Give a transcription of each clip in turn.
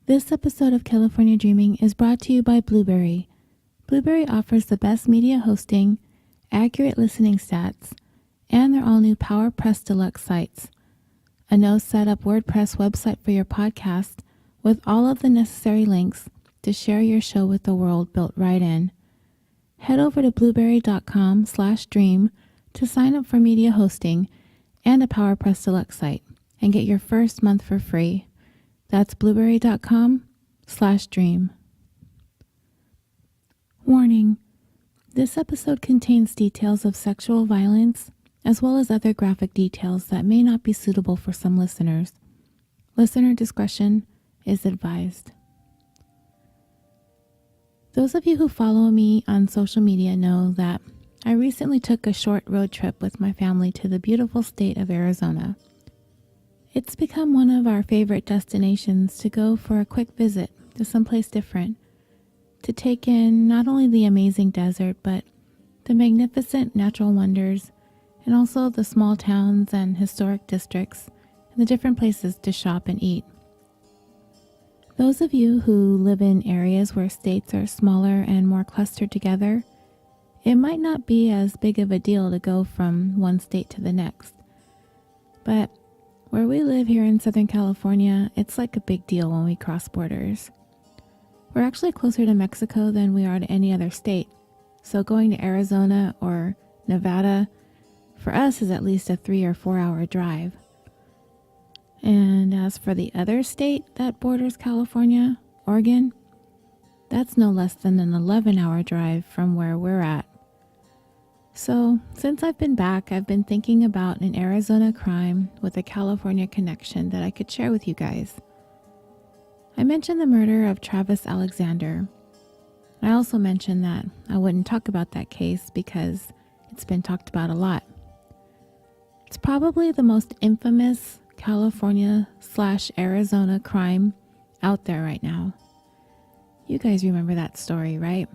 This episode of California Dreaming is brought to you by Blueberry. Blueberry offers the best media hosting, accurate listening stats, and their all-new PowerPress Deluxe sites. A no-setup WordPress website for your podcast with all of the necessary links to share your show with the world built right in. Head over to blueberry.com/dream to sign up for media hosting and a PowerPress Deluxe site and get your first month for free. That's blueberry.com/dream. Warning: this episode contains details of sexual violence as well as other graphic details that may not be suitable for some listeners. Listener discretion is advised. Those of you who follow me on social media know that I recently took a short road trip with my family to the beautiful state of Arizona. It's become one of our favorite destinations to go for a quick visit to someplace different, to take in not only the amazing desert, but the magnificent natural wonders, and also the small towns and historic districts, and the different places to shop and eat. Those of you who live in areas where states are smaller and more clustered together, it might not be as big of a deal to go from one state to the next. But where we live here in Southern California, it's like a big deal when we cross borders. We're actually closer to Mexico than we are to any other state. So going to Arizona or Nevada, for us, is at least a 3 or 4 hour drive. And as for the other state that borders California, Oregon, that's no less than an 11-hour drive from where we're at. So, since I've been back, I've been thinking about an Arizona crime with a California connection that I could share with you guys. I mentioned the murder of Travis Alexander. I also mentioned that I wouldn't talk about that case because it's been talked about a lot. It's probably the most infamous California/Arizona crime out there right now. You guys remember that story, right?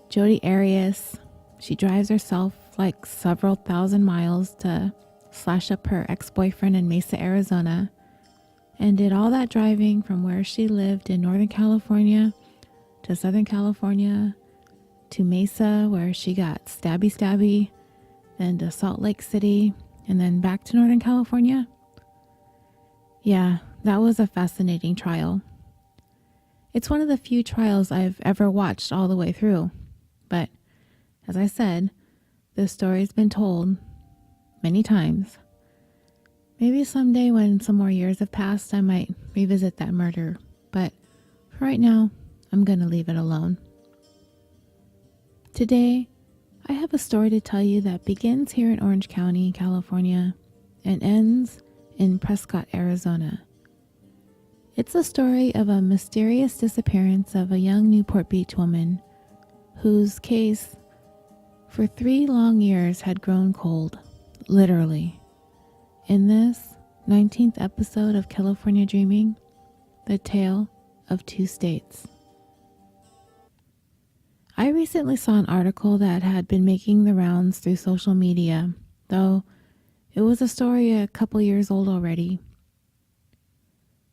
Jodi Arias, she drives herself like several thousand miles to slash up her ex-boyfriend in Mesa, Arizona, and did all that driving from where she lived in Northern California to Southern California to Mesa, where she got stabby, then to Salt Lake City, and then back to Northern California. Yeah, that was a fascinating trial. It's one of the few trials I've ever watched all the way through. But, as I said, this story's been told many times. Maybe someday when some more years have passed, I might revisit that murder. But for right now, I'm going to leave it alone. Today, I have a story to tell you that begins here in Orange County, California, and ends in Prescott, Arizona. It's a story of a mysterious disappearance of a young Newport Beach woman whose case for 3 long years had grown cold, literally. In this 19th episode of California Dreaming, the tale of 2 states. I recently saw an article that had been making the rounds through social media, though it was a story a couple years old already.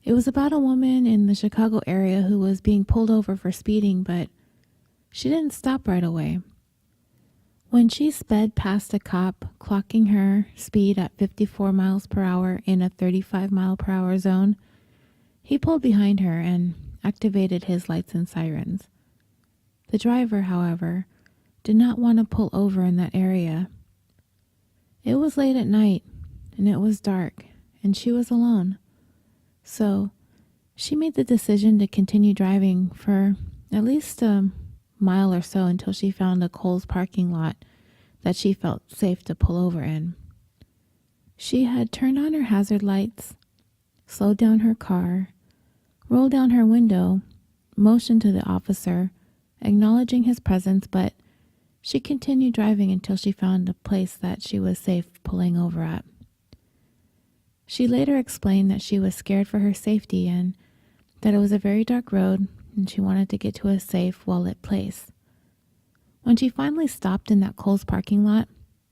It was about a woman in the Chicago area who was being pulled over for speeding, but she didn't stop right away. When she sped past a cop clocking her speed at 54 miles per hour in a 35 mile per hour zone, he pulled behind her and activated his lights and sirens. The driver, however, did not want to pull over in that area. It was late at night, and it was dark, and she was alone. So, she made the decision to continue driving for at least a mile or so until she found a Kohl's parking lot that she felt safe to pull over in. She had turned on her hazard lights, slowed down her car, rolled down her window, motioned to the officer, acknowledging his presence, but she continued driving until she found a place that she was safe pulling over at. She later explained that she was scared for her safety and that it was a very dark road and she wanted to get to a safe, well-lit place. When she finally stopped in that Kohl's parking lot,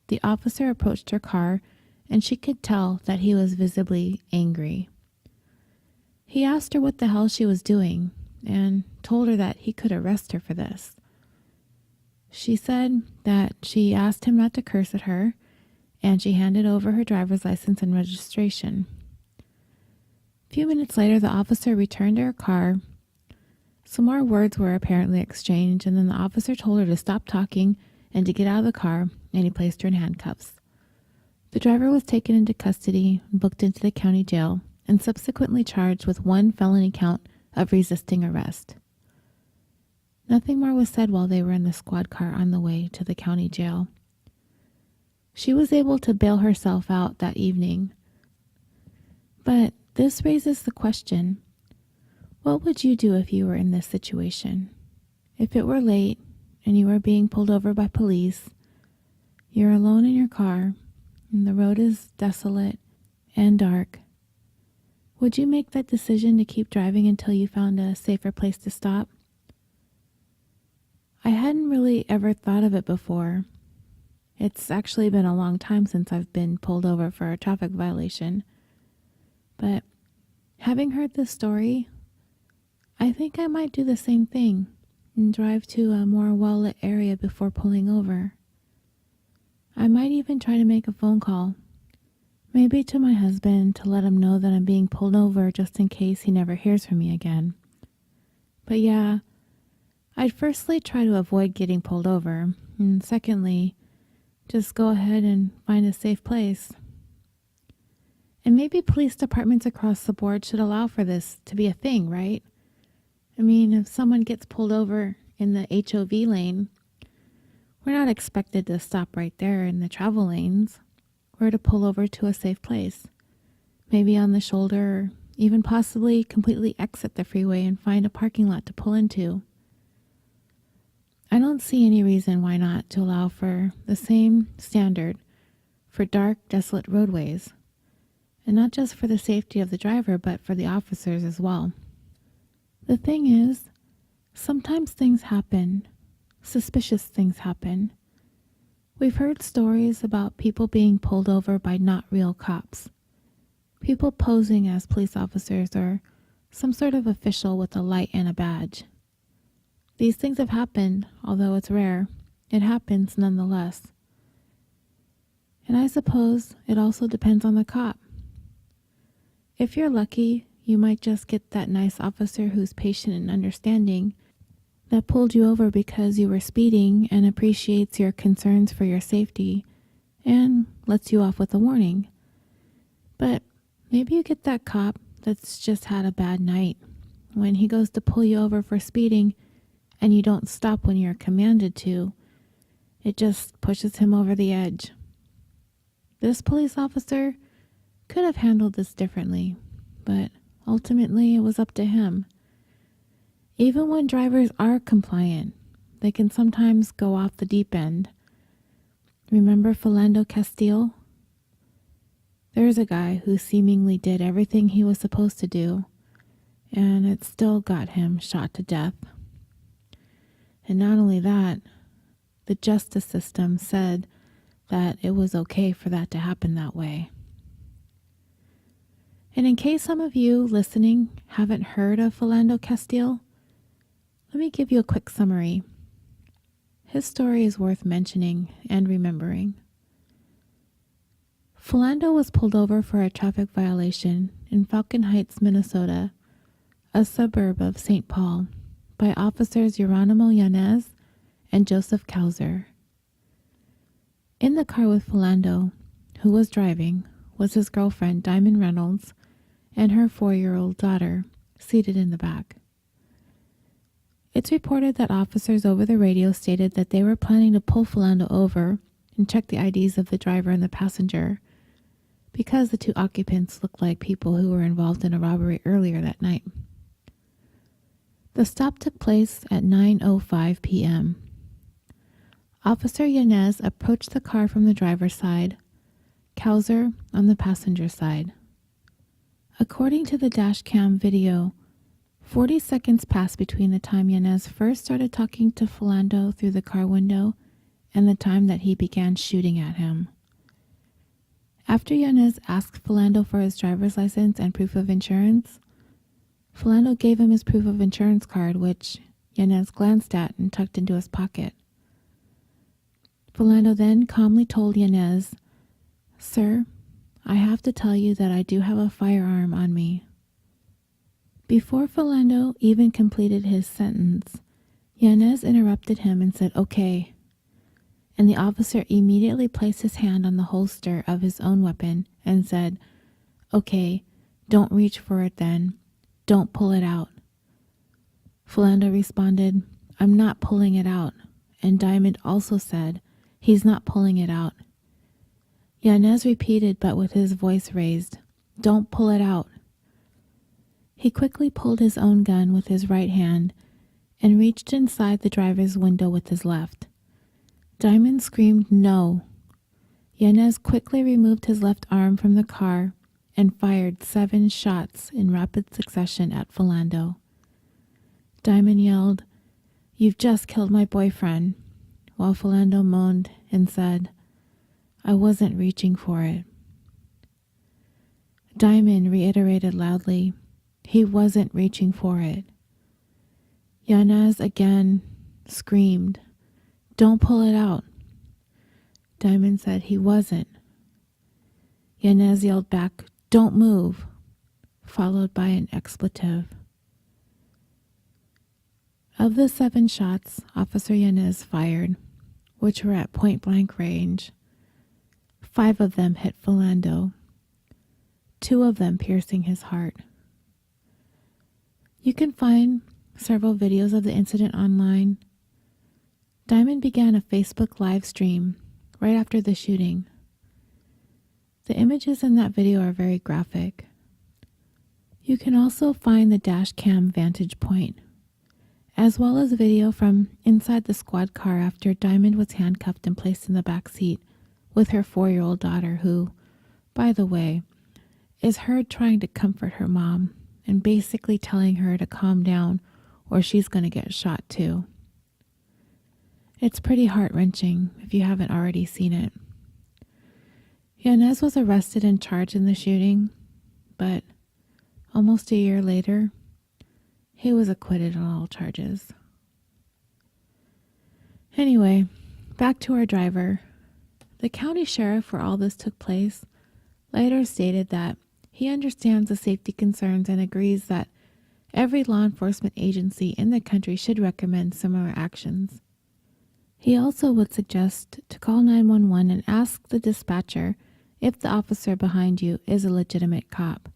the officer approached her car and she could tell that he was visibly angry. He asked her what the hell she was doing and told her that he could arrest her for this. She said that she asked him not to curse at her, and she handed over her driver's license and registration. A few minutes later, the officer returned to her car. Some more words were apparently exchanged, and then the officer told her to stop talking and to get out of the car, and he placed her in handcuffs. The driver was taken into custody, booked into the county jail, and subsequently charged with 1 felony count of resisting arrest. Nothing more was said while they were in the squad car on the way to the county jail. She was able to bail herself out that evening. But this raises the question, what would you do if you were in this situation? If it were late and you were being pulled over by police, you're alone in your car, and the road is desolate and dark, would you make that decision to keep driving until you found a safer place to stop? I hadn't really ever thought of it before. It's actually been a long time since I've been pulled over for a traffic violation. But having heard this story, I think I might do the same thing and drive to a more well-lit area before pulling over. I might even try to make a phone call, maybe to my husband, to let him know that I'm being pulled over just in case he never hears from me again. But yeah, I'd firstly try to avoid getting pulled over, and secondly, just go ahead and find a safe place. And maybe police departments across the board should allow for this to be a thing, right? I mean, if someone gets pulled over in the HOV lane, we're not expected to stop right there in the travel lanes. We're to pull over to a safe place, maybe on the shoulder, or even possibly completely exit the freeway and find a parking lot to pull into. I don't see any reason why not to allow for the same standard for dark, desolate roadways, and not just for the safety of the driver, but for the officers as well. The thing is, sometimes things happen, suspicious things happen. We've heard stories about people being pulled over by not real cops, people posing as police officers or some sort of official with a light and a badge. These things have happened, although it's rare. It happens nonetheless. And I suppose it also depends on the cop. If you're lucky, you might just get that nice officer who's patient and understanding, that pulled you over because you were speeding and appreciates your concerns for your safety and lets you off with a warning. But maybe you get that cop that's just had a bad night. When he goes to pull you over for speeding, and you don't stop when you're commanded to, it just pushes him over the edge. This police officer could have handled this differently, but ultimately it was up to him. Even when drivers are compliant, they can sometimes go off the deep end. Remember Philando Castile? There's a guy who seemingly did everything he was supposed to do, and it still got him shot to death. And not only that, the justice system said that it was okay for that to happen that way. And in case some of you listening haven't heard of Philando Castile, let me give you a quick summary. His story is worth mentioning and remembering. Philando was pulled over for a traffic violation in Falcon Heights, Minnesota, a suburb of St. Paul, by officers Geronimo Yanez and Joseph Kauser. In the car with Philando, who was driving, was his girlfriend Diamond Reynolds and her 4-year-old daughter, seated in the back. It's reported that officers over the radio stated that they were planning to pull Philando over and check the IDs of the driver and the passenger, because the 2 occupants looked like people who were involved in a robbery earlier that night. The stop took place at 9:05 p.m. Officer Yanez approached the car from the driver's side, Kauser on the passenger side. According to the dash cam video, 40 seconds passed between the time Yanez first started talking to Philando through the car window and the time that he began shooting at him. After Yanez asked Philando for his driver's license and proof of insurance, Philando gave him his proof of insurance card, which Yanez glanced at and tucked into his pocket. Philando then calmly told Yanez, "Sir, I have to tell you that I do have a firearm on me." Before Philando even completed his sentence, Yanez interrupted him and said, "Okay," and the officer immediately placed his hand on the holster of his own weapon and said, "Okay, don't reach for it then. Don't pull it out." Philando responded, "I'm not pulling it out," and Diamond also said, "He's not pulling it out." Yanez repeated, but with his voice raised, "Don't pull it out." He quickly pulled his own gun with his right hand and reached inside the driver's window with his left. Diamond screamed, "No." Yanez quickly removed his left arm from the car and fired 7 shots in rapid succession at Philando. Diamond yelled, "You've just killed my boyfriend," while Philando moaned and said, "I wasn't reaching for it." Diamond reiterated loudly, "He wasn't reaching for it." Yanez again screamed, "Don't pull it out." Diamond said he wasn't. Yanez yelled back, "Don't move," followed by an expletive. Of the 7 shots Officer Yanez fired, which were at point-blank range, 5 of them hit Philando, 2 of them piercing his heart. You can find several videos of the incident online. Diamond began a Facebook live stream right after the shooting. The images in that video are very graphic. You can also find the dash cam vantage point, as well as video from inside the squad car after Diamond was handcuffed and placed in the back seat with her 4-year-old daughter, who, by the way, is heard trying to comfort her mom and basically telling her to calm down or she's going to get shot too. It's pretty heart-wrenching if you haven't already seen it. Yanez was arrested and charged in the shooting, but almost a year later, he was acquitted on all charges. Anyway, back to our driver. The county sheriff where all this took place later stated that he understands the safety concerns and agrees that every law enforcement agency in the country should recommend similar actions. He also would suggest to call 911 and ask the dispatcher if the officer behind you is a legitimate cop.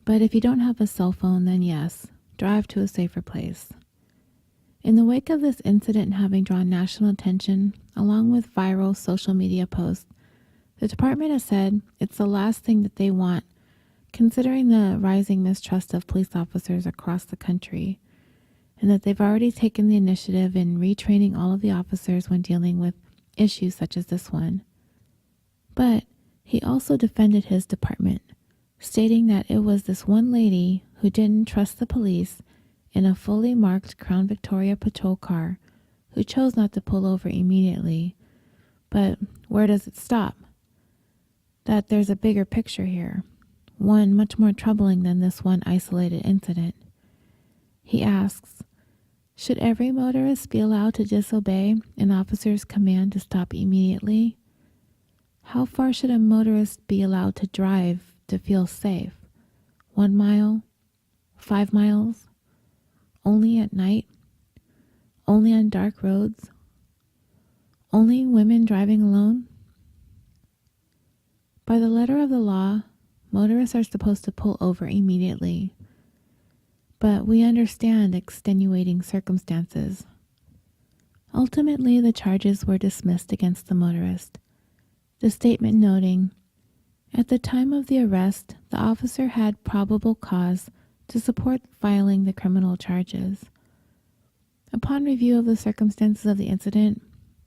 But if you don't have a cell phone, then yes, drive to a safer place. In the wake of this incident having drawn national attention, along with viral social media posts, the department has said it's the last thing that they want, considering the rising mistrust of police officers across the country, and that they've already taken the initiative in retraining all of the officers when dealing with issues such as this one. But he also defended his department, stating that it was this one lady who didn't trust the police in a fully marked Crown Victoria patrol car who chose not to pull over immediately. But where does it stop? That there's a bigger picture here, one much more troubling than this one isolated incident. He asks, should every motorist be allowed to disobey an officer's command to stop immediately? How far should a motorist be allowed to drive to feel safe? 1 mile? 5 miles? Only at night? Only on dark roads? Only women driving alone? By the letter of the law, motorists are supposed to pull over immediately. But we understand extenuating circumstances. Ultimately, the charges were dismissed against the motorist. The statement noting, at the time of the arrest, the officer had probable cause to support filing the criminal charges. Upon review of the circumstances of the incident,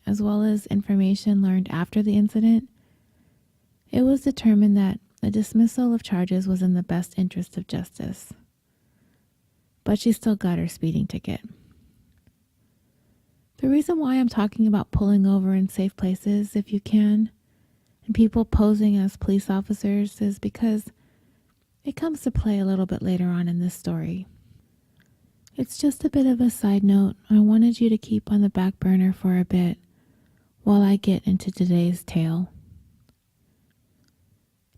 as well as information learned after the incident, it was determined that a dismissal of charges was in the best interest of justice. But she still got her speeding ticket. The reason why I'm talking about pulling over in safe places, if you can, and people posing as police officers is because It comes to play a little bit later on in this story. It's just a bit of a side note I wanted you to keep on the back burner for a bit while I get into today's tale.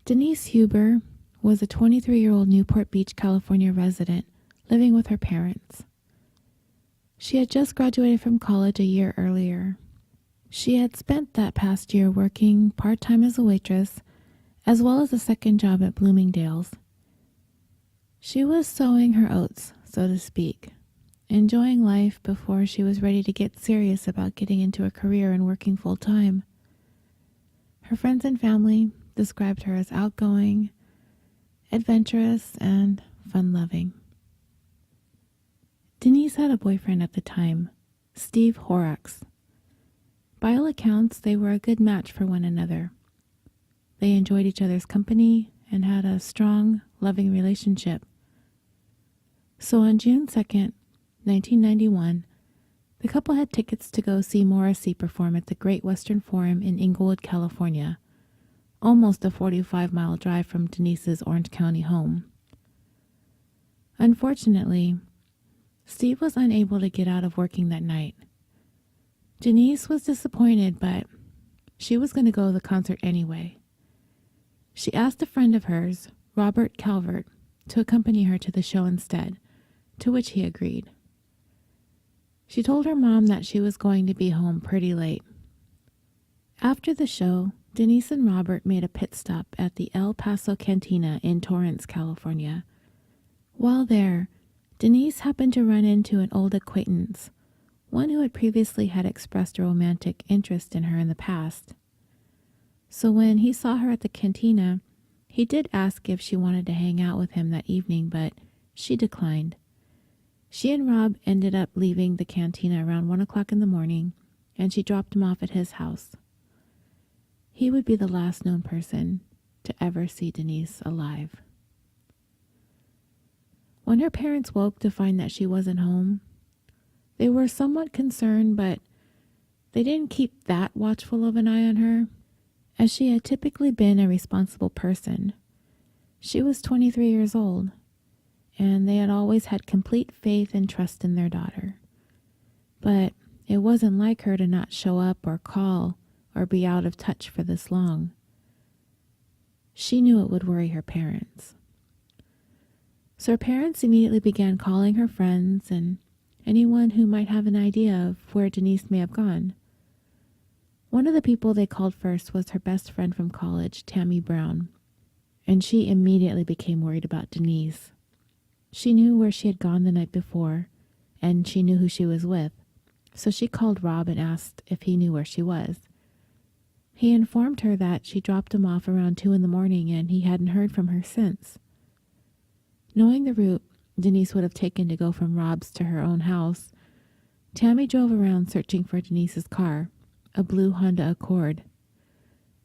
Denise Huber was a 23-year-old Newport Beach, California resident living with her parents. She had just graduated from college a year earlier. She had spent that past year working part-time as a waitress, as well as a second job at Bloomingdale's. She was sowing her oats, so to speak, enjoying life before she was ready to get serious about getting into a career and working full-time. Her friends and family described her as outgoing, adventurous, and fun-loving. Denise had a boyfriend at the time, Steve Horrocks. By all accounts, they were a good match for one another. They enjoyed each other's company and had a strong, loving relationship. So on June 2nd, 1991, the couple had tickets to go see Morrissey perform at the Great Western Forum in Inglewood, California, almost a 45-mile drive from Denise's Orange County home. Unfortunately, Steve was unable to get out of working that night. Denise was disappointed, but she was going to go to the concert anyway. She asked a friend of hers, Robert Calvert, to accompany her to the show instead, to which he agreed. She told her mom that she was going to be home pretty late. After the show, Denise and Robert made a pit stop at the El Paso Cantina in Torrance, California. While there, Denise happened to run into an old acquaintance, one who had previously had expressed a romantic interest in her in the past. So when he saw her at the cantina, he did ask if she wanted to hang out with him that evening, but she declined. She and Rob ended up leaving the cantina around 1 o'clock in the morning, and she dropped him off at his house. He would be the last known person to ever see Denise alive. When her parents woke to find that she wasn't home, they were somewhat concerned, but they didn't keep that watchful of an eye on her, as she had typically been a responsible person. She was 23 years old, and they had always had complete faith and trust in their daughter. But it wasn't like her to not show up or call or be out of touch for this long. She knew it would worry her parents. So her parents immediately began calling her friends and anyone who might have an idea of where Denise may have gone. One of the people they called first was her best friend from college, Tammy Brown, and she immediately became worried about Denise. She knew where she had gone the night before, and she knew who she was with, so she called Rob and asked if he knew where she was. He informed her that she dropped him off around 2 in the morning and he hadn't heard from her since. Knowing the route Denise would have taken to go from Rob's to her own house, Tammy drove around searching for Denise's car, a blue Honda Accord.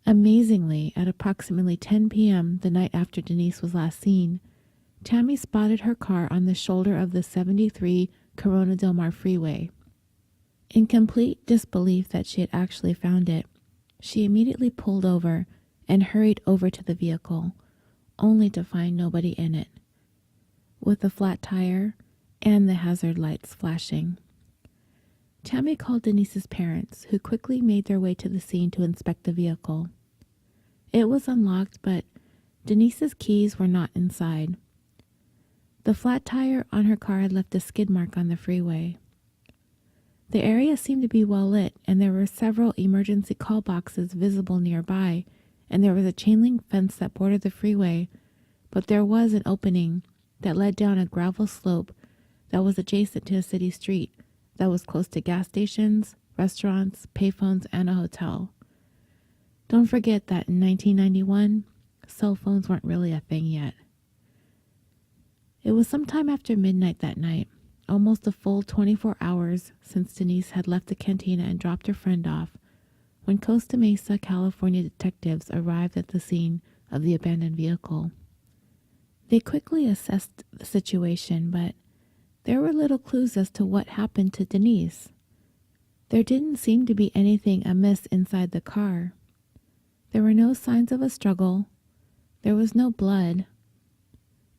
Amazingly, at approximately 10 p.m. the night after Denise was last seen, Tammy spotted her car on the shoulder of the 73 Corona Del Mar freeway. In complete disbelief that she had actually found it, she immediately pulled over and hurried over to the vehicle, only to find nobody in it, with a flat tire and the hazard lights flashing. Tammy called Denise's parents, who quickly made their way to the scene to inspect the vehicle. It was unlocked, but Denise's keys were not inside. The flat tire on her car had left a skid mark on the freeway. The area seemed to be well lit, and there were several emergency call boxes visible nearby, and there was a chain link fence that bordered the freeway, but there was an opening that led down a gravel slope that was adjacent to a city street that was close to gas stations, restaurants, payphones, and a hotel. Don't forget that in 1991, cell phones weren't really a thing yet. It was sometime after midnight that night, almost a full 24 hours since Denise had left the cantina and dropped her friend off, when Costa Mesa, California detectives arrived at the scene of the abandoned vehicle. They quickly assessed the situation, but there were little clues as to what happened to Denise. There didn't seem to be anything amiss inside the car. There were no signs of a struggle. There was no blood.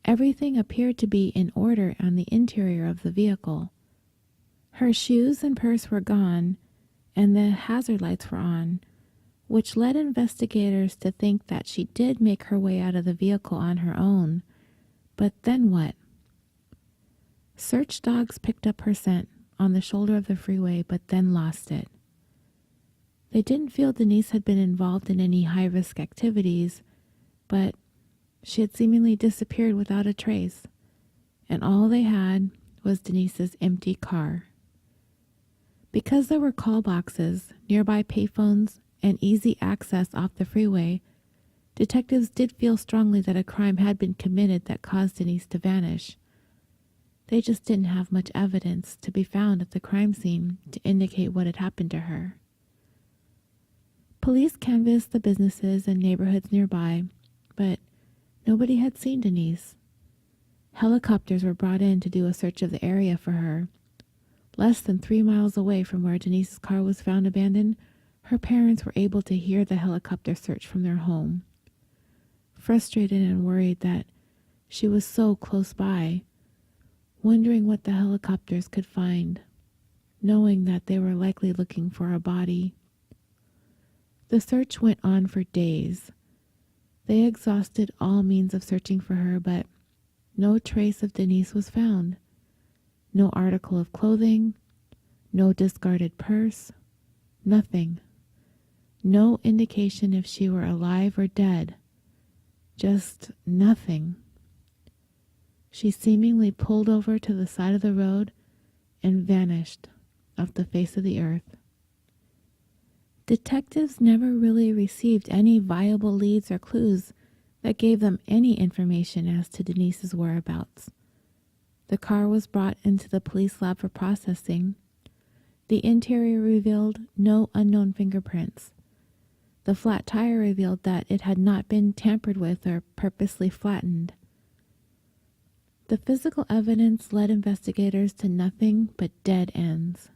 Everything appeared to be in order on the interior of the vehicle. Her shoes and purse were gone, and the hazard lights were on, which led investigators to think that she did make her way out of the vehicle on her own. But then what? Search dogs picked up her scent on the shoulder of the freeway, but then lost it. They didn't feel Denise had been involved in any high-risk activities, but she had seemingly disappeared without a trace, and all they had was Denise's empty car. Because there were call boxes, nearby payphones, and easy access off the freeway, detectives did feel strongly that a crime had been committed that caused Denise to vanish. They just didn't have much evidence to be found at the crime scene to indicate what had happened to her. Police canvassed the businesses and neighborhoods nearby, but nobody had seen Denise. Helicopters were brought in to do a search of the area for her. Less than 3 miles away from where Denise's car was found abandoned, her parents were able to hear the helicopter search from their home. Frustrated and worried that she was so close by, wondering what the helicopters could find, knowing that they were likely looking for a body. The search went on for days. They exhausted all means of searching for her, but no trace of Denise was found. No article of clothing, no discarded purse, nothing. No indication if she were alive or dead. Just nothing. She seemingly pulled over to the side of the road and vanished off the face of the earth. Detectives never really received any viable leads or clues that gave them any information as to Denise's whereabouts. The car was brought into the police lab for processing. The interior revealed no unknown fingerprints. The flat tire revealed that it had not been tampered with or purposely flattened. The physical evidence led investigators to nothing but dead ends.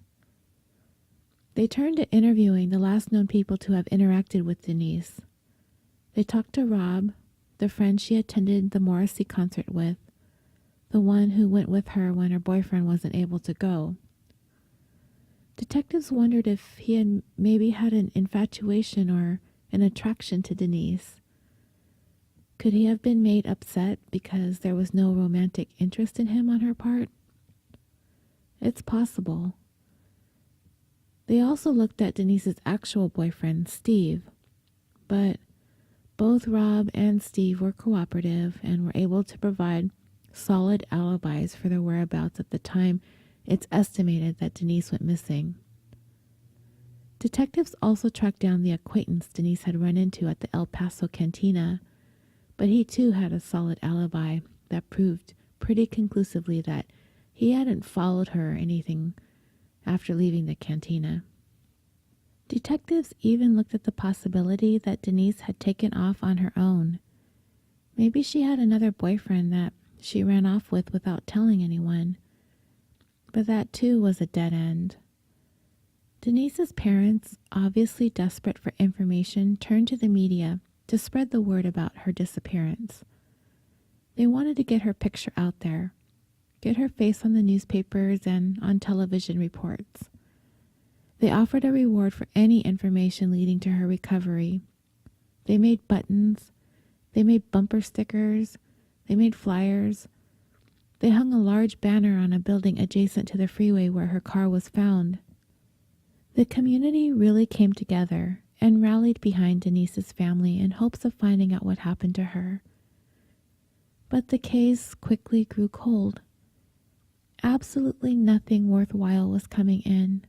They turned to interviewing the last known people to have interacted with Denise. They talked to Rob, the friend she attended the Morrissey concert with, the one who went with her when her boyfriend wasn't able to go. Detectives wondered if he had maybe had an infatuation or an attraction to Denise. Could he have been made upset because there was no romantic interest in him on her part? It's possible. They also looked at Denise's actual boyfriend, Steve, but both Rob and Steve were cooperative and were able to provide solid alibis for their whereabouts at the time it's estimated that Denise went missing. Detectives also tracked down the acquaintance Denise had run into at the El Paso cantina, but he too had a solid alibi that proved pretty conclusively that he hadn't followed her or anything after leaving the cantina. Detectives even looked at the possibility that Denise had taken off on her own. Maybe she had another boyfriend that she ran off with without telling anyone. But that too was a dead end. Denise's parents, obviously desperate for information, turned to the media to spread the word about her disappearance. They wanted to get her picture out there, get her face on the newspapers and on television reports. They offered a reward for any information leading to her recovery. They made buttons, they made bumper stickers, they made flyers. They hung a large banner on a building adjacent to the freeway where her car was found. The community really came together and rallied behind Denise's family in hopes of finding out what happened to her. But the case quickly grew cold. Absolutely nothing worthwhile was coming in.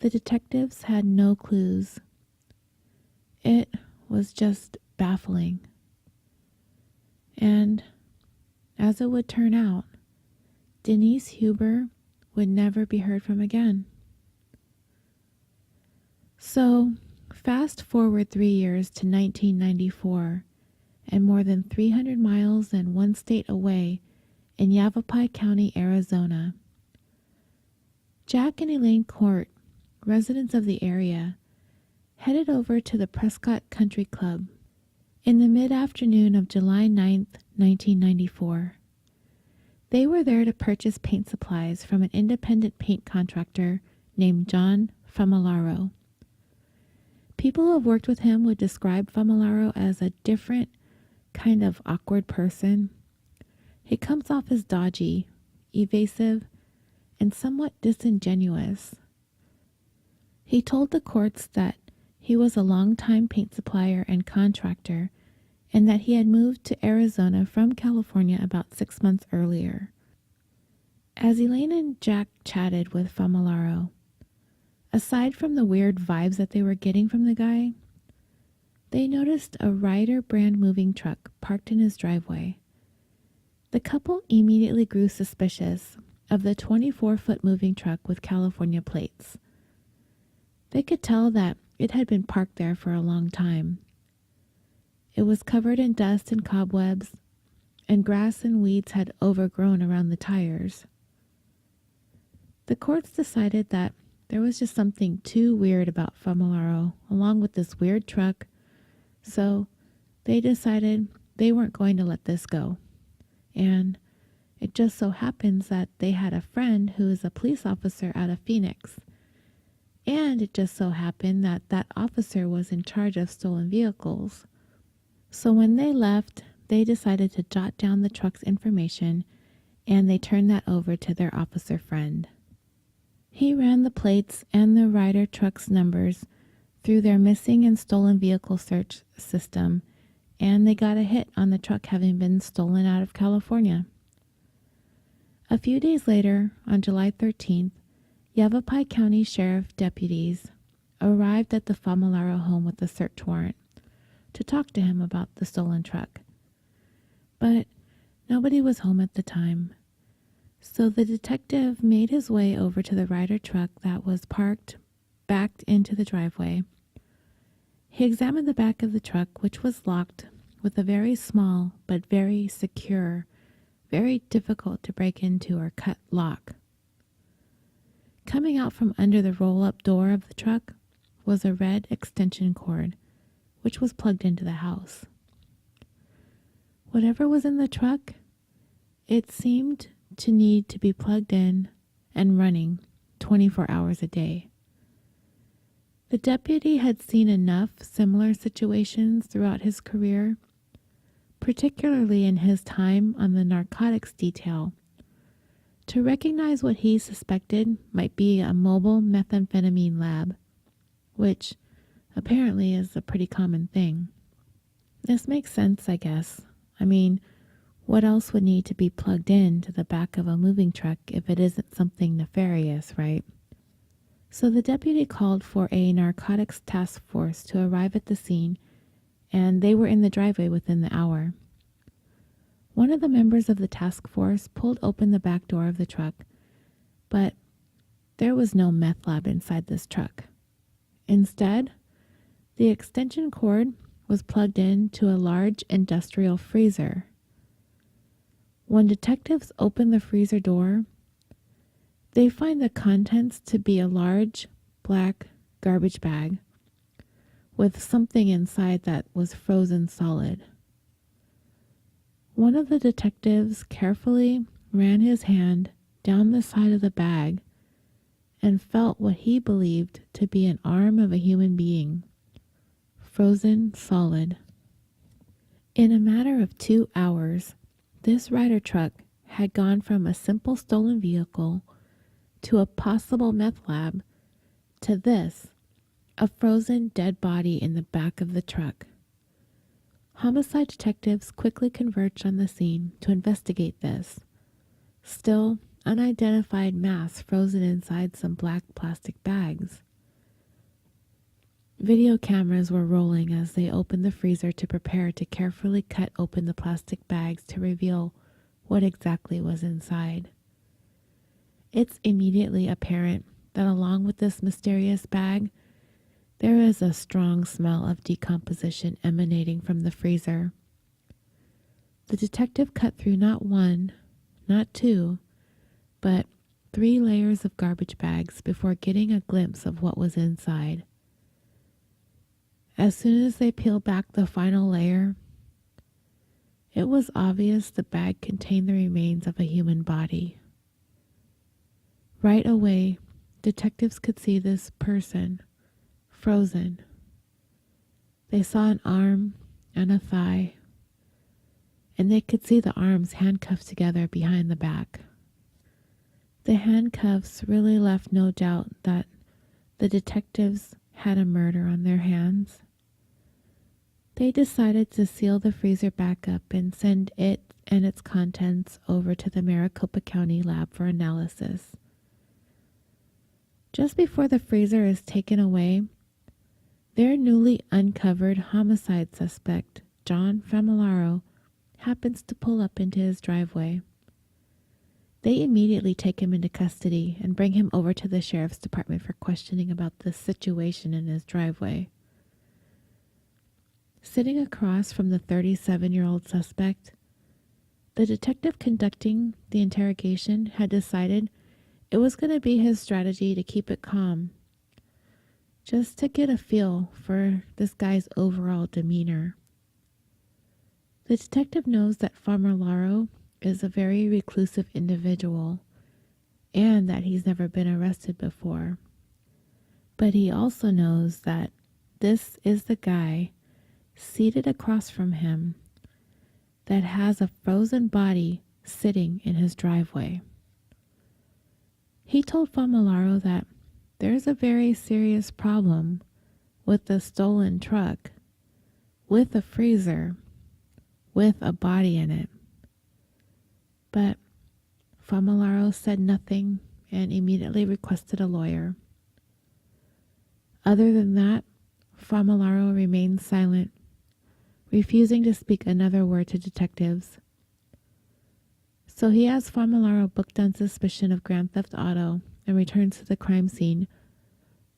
The detectives had no clues. It was just baffling. And, as it would turn out, Denise Huber would never be heard from again. So, fast forward 3 years to 1994, and more than 300 miles and one state away in Yavapai County, Arizona. Jack and Elaine Court, residents of the area, headed over to the Prescott Country Club. In the mid-afternoon of July 9th, 1994. They were there to purchase paint supplies from an independent paint contractor named John Famularo. People who have worked with him would describe Famularo as a different kind of awkward person. He comes off as dodgy, evasive, and somewhat disingenuous. He told the courts that he was a longtime paint supplier and contractor, and that he had moved to Arizona from California about 6 months earlier. As Elaine and Jack chatted with Famularo, aside from the weird vibes that they were getting from the guy, they noticed a Ryder brand moving truck parked in his driveway. The couple immediately grew suspicious of the 24-foot moving truck with California plates. They could tell that it had been parked there for a long time. It was covered in dust and cobwebs, and grass and weeds had overgrown around the tires. The courts decided that there was just something too weird about Famularo, along with this weird truck, so they decided they weren't going to let this go. And it just so happens that they had a friend who is a police officer out of Phoenix. And it just so happened that that officer was in charge of stolen vehicles. So when they left, they decided to jot down the truck's information, and they turned that over to their officer friend. He ran the plates and the Ryder truck's numbers through their missing and stolen vehicle search system, and they got a hit on the truck having been stolen out of California. A few days later, on July 13th, Yavapai County Sheriff deputies arrived at the Famularo home with a search warrant to talk to him about the stolen truck. But nobody was home at the time. So the detective made his way over to the Ryder truck that was backed into the driveway. He examined the back of the truck, which was locked with a very small but very secure, very difficult to break into or cut lock. Coming out from under the roll-up door of the truck was a red extension cord, which was plugged into the house. Whatever was in the truck, it seemed to need to be plugged in and running 24 hours a day. The deputy had seen enough similar situations throughout his career, particularly in his time on the narcotics detail, to recognize what he suspected might be a mobile methamphetamine lab, which apparently is a pretty common thing. This makes sense, I guess. I mean, what else would need to be plugged in to the back of a moving truck if it isn't something nefarious, right? So the deputy called for a narcotics task force to arrive at the scene, and they were in the driveway within the hour. One of the members of the task force pulled open the back door of the truck, but there was no meth lab inside this truck. Instead, the extension cord was plugged in to a large industrial freezer. When detectives open the freezer door, they find the contents to be a large black garbage bag with something inside that was frozen solid. One of the detectives carefully ran his hand down the side of the bag and felt what he believed to be an arm of a human being, frozen solid. In a matter of 2 hours, this Ryder truck had gone from a simple stolen vehicle to a possible meth lab to this, a frozen dead body in the back of the truck. Homicide detectives quickly converged on the scene to investigate this still unidentified mass frozen inside some black plastic bags. Video cameras were rolling as they opened the freezer to prepare to carefully cut open the plastic bags to reveal what exactly was inside. It's immediately apparent that along with this mysterious bag, there is a strong smell of decomposition emanating from the freezer. The detective cut through not one, not two, but 3 layers of garbage bags before getting a glimpse of what was inside. As soon as they peeled back the final layer, It was obvious the bag contained the remains of a human body. Right away, detectives could see this person, frozen. They saw an arm and a thigh, and they could see the arms handcuffed together behind the back. The handcuffs really left no doubt that the detectives had a murder on their hands. They decided to seal the freezer back up and send it and its contents over to the Maricopa County lab for analysis. Just before the freezer is taken away, their newly uncovered homicide suspect, John Famularo, happens to pull up into his driveway. They immediately take him into custody and bring him over to the sheriff's department for questioning about the situation in his driveway. Sitting across from the 37-year-old suspect, the detective conducting the interrogation had decided it was going to be his strategy to keep it calm, just to get a feel for this guy's overall demeanor. The detective knows that Famularo is a very reclusive individual and that he's never been arrested before. But he also knows that this is the guy seated across from him that has a frozen body sitting in his driveway. He told Famularo that there's a very serious problem with the stolen truck, with a freezer, with a body in it. But Famularo said nothing and immediately requested a lawyer. Other than that, Famularo remained silent, refusing to speak another word to detectives. So he has Famularo booked on suspicion of grand theft auto and returns to the crime scene,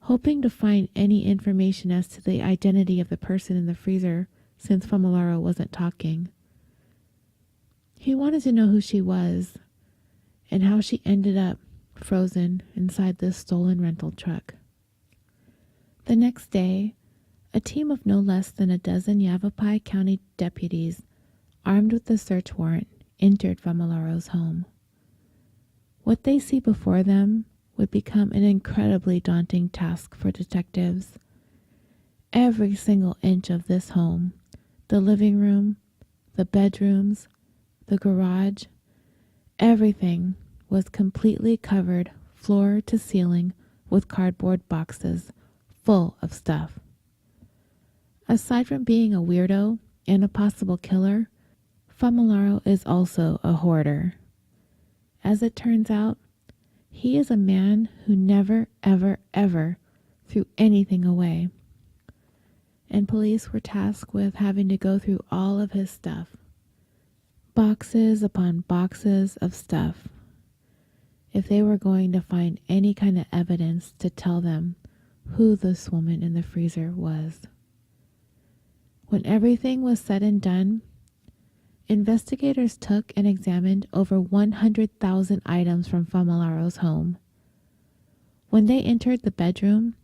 hoping to find any information as to the identity of the person in the freezer since Famularo wasn't talking. He wanted to know who she was and how she ended up frozen inside this stolen rental truck. The next day, a team of no less than a dozen Yavapai County deputies, armed with a search warrant, entered Famularo's home. What they see before them would become an incredibly daunting task for detectives. Every single inch of this home, the living room, the bedrooms, the garage, everything was completely covered floor to ceiling with cardboard boxes full of stuff. Aside from being a weirdo and a possible killer, Famularo is also a hoarder. As it turns out, he is a man who never, ever, ever threw anything away. And police were tasked with having to go through all of his stuff. Boxes upon boxes of stuff, if they were going to find any kind of evidence to tell them who this woman in the freezer was. When everything was said and done, investigators took and examined over 100,000 items from Famularo's home. When they entered the bedroom,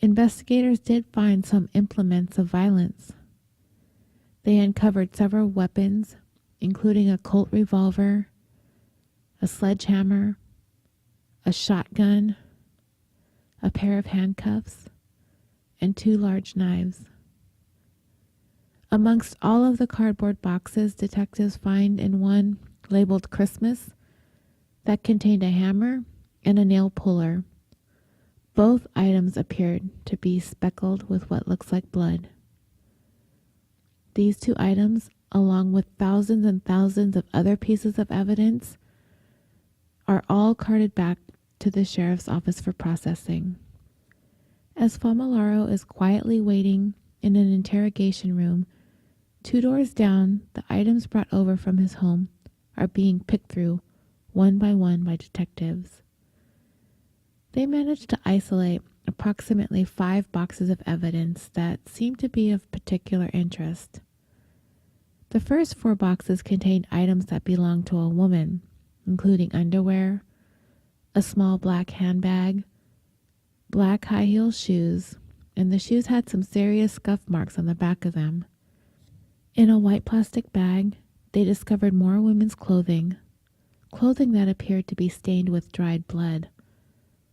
investigators did find some implements of violence. They uncovered several weapons, including a Colt revolver, a sledgehammer, a shotgun, a pair of handcuffs, and 2 large knives. Amongst all of the cardboard boxes, detectives find in one labeled Christmas that contained a hammer and a nail puller. Both items appeared to be speckled with what looks like blood. These 2 items, along with thousands and thousands of other pieces of evidence, are all carted back to the sheriff's office for processing. As Famularo is quietly waiting in an interrogation room, 2 doors down, the items brought over from his home are being picked through one by detectives. They managed to isolate approximately 5 boxes of evidence that seemed to be of particular interest. The first 4 boxes contained items that belonged to a woman, including underwear, a small black handbag, black high-heel shoes, and the shoes had some serious scuff marks on the back of them. In a white plastic bag, they discovered more women's clothing that appeared to be stained with dried blood,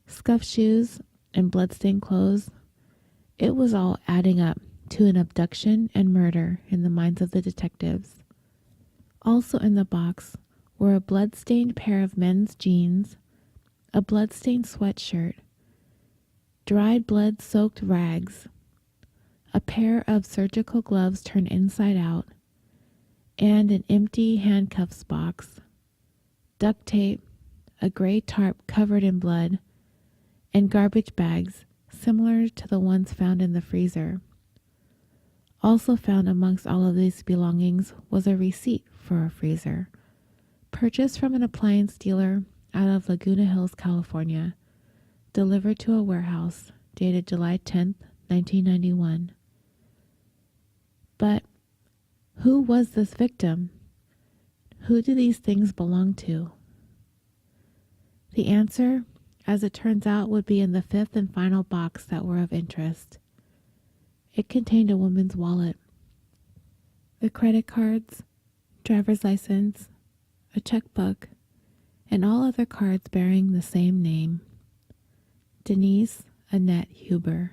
scuffed shoes, and bloodstained clothes. It was all adding up to an abduction and murder in the minds of the detectives. Also in the box were a blood-stained pair of men's jeans, a blood-stained sweatshirt, dried blood-soaked rags, a pair of surgical gloves turned inside out, and an empty handcuffs box, duct tape, a gray tarp covered in blood, and garbage bags similar to the ones found in the freezer. Also found amongst all of these belongings was a receipt for a freezer, purchased from an appliance dealer out of Laguna Hills, California, delivered to a warehouse dated July 10th, 1991. But who was this victim? Who do these things belong to? The answer, as it turns out, would be in the fifth and final box that were of interest. It contained a woman's wallet. The credit cards, driver's license, a checkbook, and all other cards bearing the same name, Denise Annette Huber.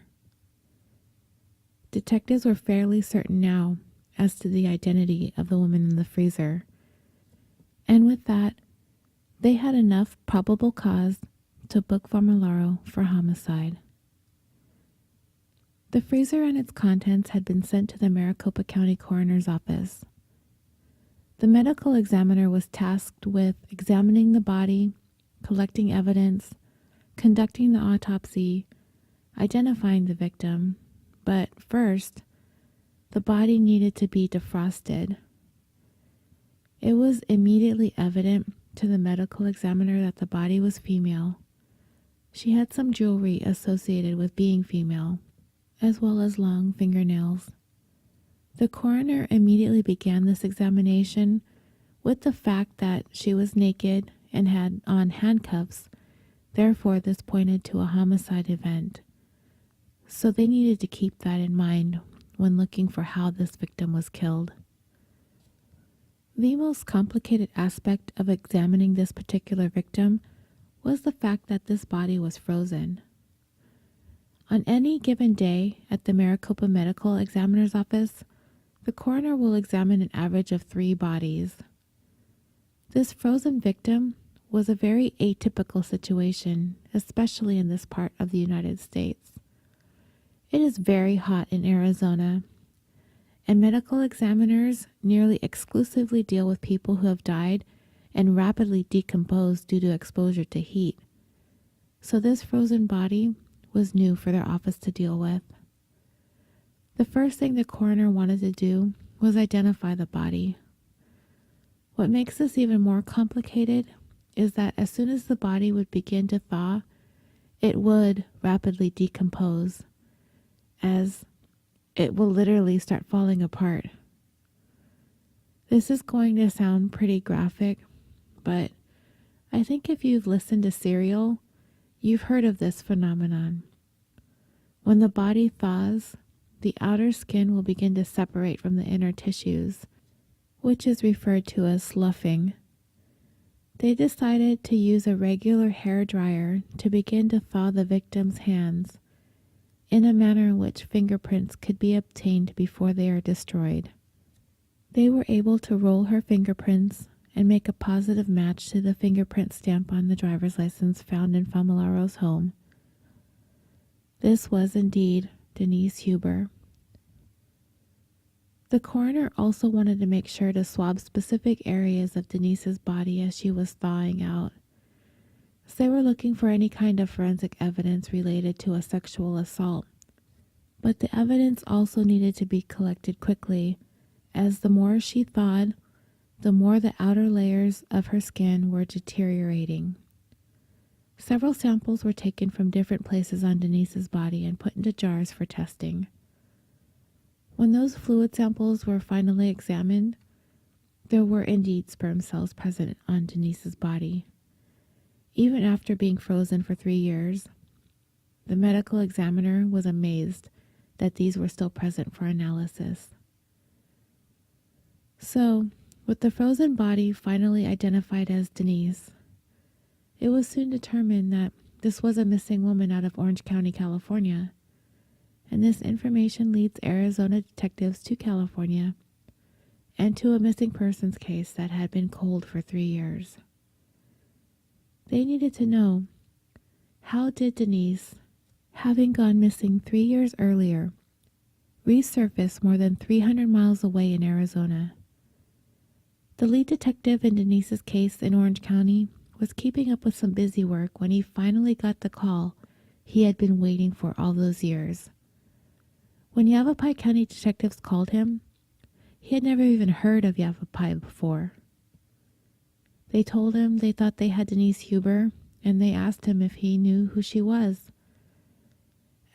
Detectives were fairly certain now as to the identity of the woman in the freezer, and with that, they had enough probable cause to book Famularo for homicide. The freezer and its contents had been sent to the Maricopa County Coroner's Office. The medical examiner was tasked with examining the body, collecting evidence, conducting the autopsy, identifying the victim, but first, the body needed to be defrosted. It was immediately evident to the medical examiner that the body was female. She had some jewelry associated with being female, as well as long fingernails. The coroner immediately began this examination with the fact that she was naked and had on handcuffs. Therefore, this pointed to a homicide event. So they needed to keep that in mind when looking for how this victim was killed. The most complicated aspect of examining this particular victim was the fact that this body was frozen. On any given day at the Maricopa Medical Examiner's Office, the coroner will examine an average of 3 bodies. This frozen victim was a very atypical situation, especially in this part of the United States. It is very hot in Arizona, and medical examiners nearly exclusively deal with people who have died and rapidly decomposed due to exposure to heat. So this frozen body was new for their office to deal with. The first thing the coroner wanted to do was identify the body. What makes this even more complicated is that as soon as the body would begin to thaw, it would rapidly decompose, as it will literally start falling apart. This is going to sound pretty graphic, but I think if you've listened to Serial, you've heard of this phenomenon. When the body thaws, the outer skin will begin to separate from the inner tissues, which is referred to as sloughing. They decided to use a regular hair dryer to begin to thaw the victim's hands in a manner in which fingerprints could be obtained before they are destroyed. They were able to roll her fingerprints and make a positive match to the fingerprint stamp on the driver's license found in Famularo's home. This was indeed Denise Huber. The coroner also wanted to make sure to swab specific areas of Denise's body as she was thawing out. So they were looking for any kind of forensic evidence related to a sexual assault. But the evidence also needed to be collected quickly, as the more she thawed, the more the outer layers of her skin were deteriorating. Several samples were taken from different places on Denise's body and put into jars for testing. When those fluid samples were finally examined, there were indeed sperm cells present on Denise's body. Even after being frozen for 3 years, the medical examiner was amazed that these were still present for analysis. So, with the frozen body finally identified as Denise, it was soon determined that this was a missing woman out of Orange County, California, and this information leads Arizona detectives to California and to a missing persons case that had been cold for 3 years. They needed to know, how did Denise, having gone missing 3 years earlier, resurface more than 300 miles away in Arizona? The lead detective in Denise's case in Orange County was keeping up with some busy work when he finally got the call he had been waiting for all those years. When Yavapai County detectives called him, he had never even heard of Yavapai before. They told him they thought they had Denise Huber, and they asked him if he knew who she was.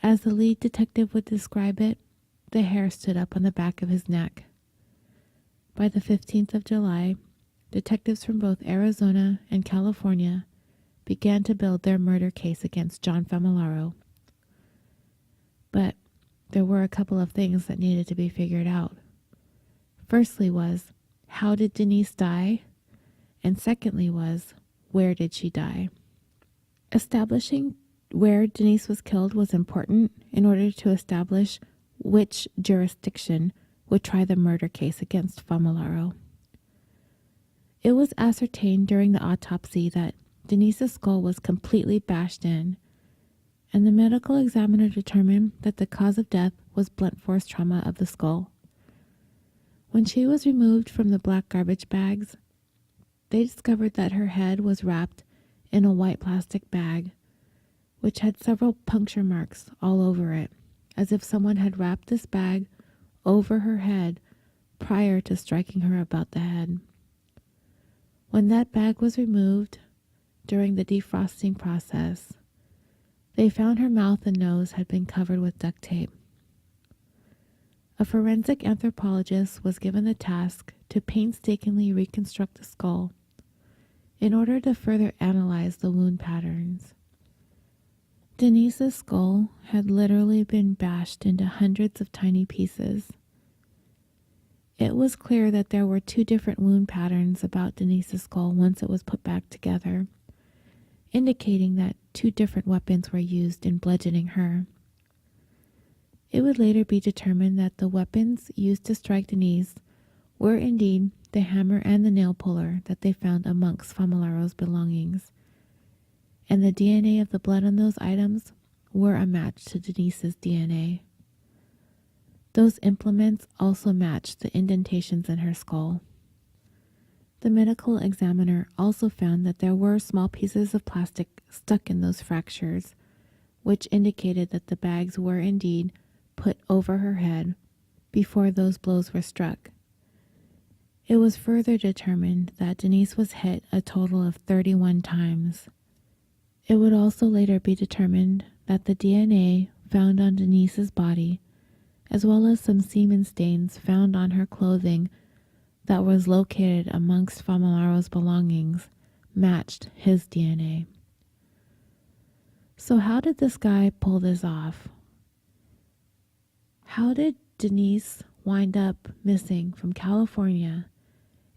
As the lead detective would describe it, the hair stood up on the back of his neck. By the 15th of July, detectives from both Arizona and California began to build their murder case against John Famularo. But there were a couple of things that needed to be figured out. Firstly was, how did Denise die? And secondly was, where did she die? Establishing where Denise was killed was important in order to establish which jurisdiction would try the murder case against Famularo. It was ascertained during the autopsy that Denise's skull was completely bashed in, and the medical examiner determined that the cause of death was blunt force trauma of the skull. When she was removed from the black garbage bags, they discovered that her head was wrapped in a white plastic bag, which had several puncture marks all over it, as if someone had wrapped this bag over her head prior to striking her about the head. When that bag was removed during the defrosting process, they found her mouth and nose had been covered with duct tape. A forensic anthropologist was given the task to painstakingly reconstruct the skull in order to further analyze the wound patterns. Denise's skull had literally been bashed into hundreds of tiny pieces. It was clear that there were 2 different wound patterns about Denise's skull once it was put back together, indicating that 2 different weapons were used in bludgeoning her. It would later be determined that the weapons used to strike Denise were indeed the hammer and the nail puller that they found amongst Famularo's belongings, and the DNA of the blood on those items were a match to Denise's DNA. Those implements also matched the indentations in her skull. The medical examiner also found that there were small pieces of plastic stuck in those fractures, which indicated that the bags were indeed put over her head before those blows were struck. It was further determined that Denise was hit a total of 31 times. It would also later be determined that the DNA found on Denise's body, as well as some semen stains found on her clothing that was located amongst Famularo's belongings, matched his DNA. So how did this guy pull this off? How did Denise wind up missing from California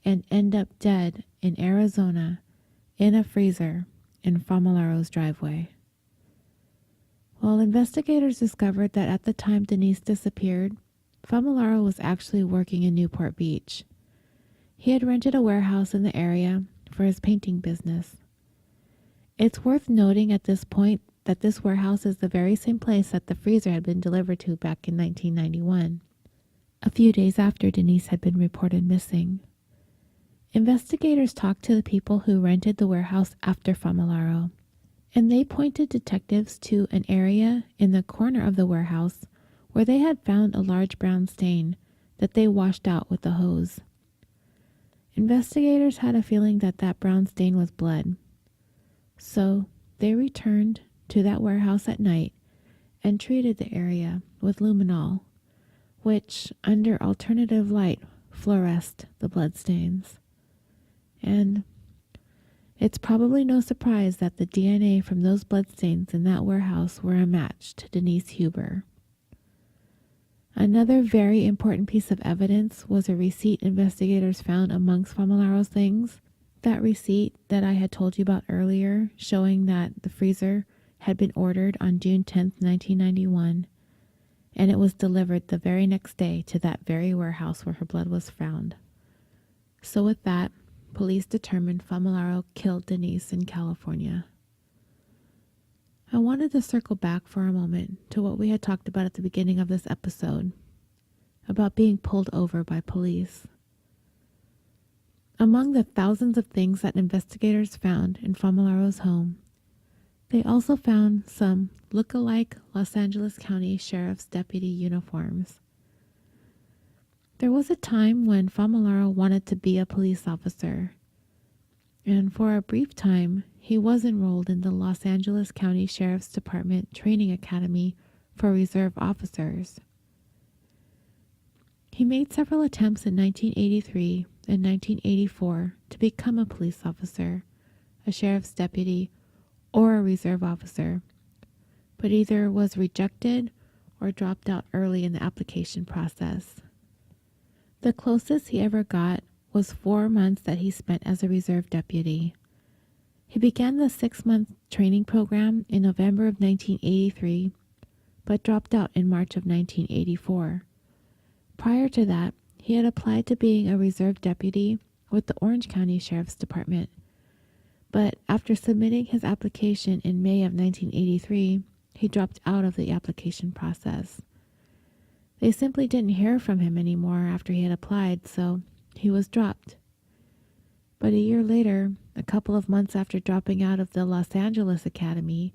and end up dead in Arizona in a freezer in Famularo's driveway? Well, investigators discovered that at the time Denise disappeared, Famularo was actually working in Newport Beach. He had rented a warehouse in the area for his painting business. It's worth noting at this point that this warehouse is the very same place that the freezer had been delivered to back in 1991, a few days after Denise had been reported missing. Investigators talked to the people who rented the warehouse after Famularo, and they pointed detectives to an area in the corner of the warehouse where they had found a large brown stain that they washed out with a hose. Investigators had a feeling that that brown stain was blood, so they returned to that warehouse at night and treated the area with luminol, which, under alternative light, fluoresced the bloodstains. And it's probably no surprise that the DNA from those bloodstains in that warehouse were a match to Denise Huber. Another very important piece of evidence was a receipt investigators found amongst Familaro's things. That receipt that I had told you about earlier, showing that the freezer had been ordered on June 10th, 1991, and it was delivered the very next day to that very warehouse where her blood was found. So with that, police determined Familaro killed Denise in California. I wanted to circle back for a moment to what we had talked about at the beginning of this episode, about being pulled over by police. Among the thousands of things that investigators found in Familaro's home, they also found some look-alike Los Angeles County Sheriff's deputy uniforms. There was a time when Familaro wanted to be a police officer, and for a brief time, he was enrolled in the Los Angeles County Sheriff's Department Training Academy for Reserve Officers. He made several attempts in 1983 and 1984 to become a police officer, a sheriff's deputy, or a reserve officer, but either was rejected or dropped out early in the application process. The closest he ever got was 4 months that he spent as a reserve deputy. He began the 6-month training program in November of 1983, but dropped out in March of 1984. Prior to that, he had applied to being a reserve deputy with the Orange County Sheriff's Department, but after submitting his application in May of 1983, he dropped out of the application process. They simply didn't hear from him anymore after he had applied, so he was dropped. But a year later, a couple of months after dropping out of the Los Angeles Academy,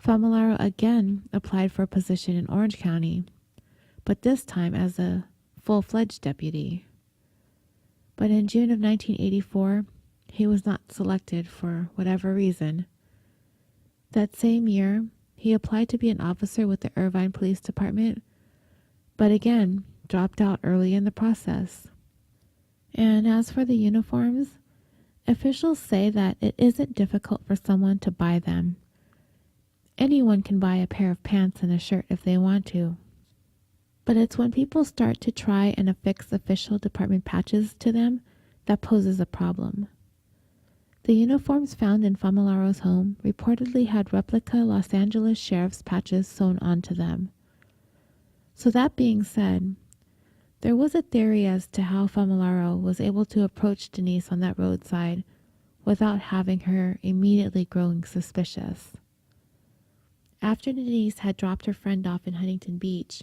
Familaro again applied for a position in Orange County, but this time as a full-fledged deputy. But in June of 1984, he was not selected for whatever reason. That same year, he applied to be an officer with the Irvine Police Department, but again dropped out early in the process. And as for the uniforms, officials say that it isn't difficult for someone to buy them. Anyone can buy a pair of pants and a shirt if they want to. But it's when people start to try and affix official department patches to them that poses a problem. The uniforms found in Familaro's home reportedly had replica Los Angeles Sheriff's patches sewn onto them. So that being said, there was a theory as to how Familaro was able to approach Denise on that roadside without having her immediately growing suspicious. After Denise had dropped her friend off in Huntington Beach,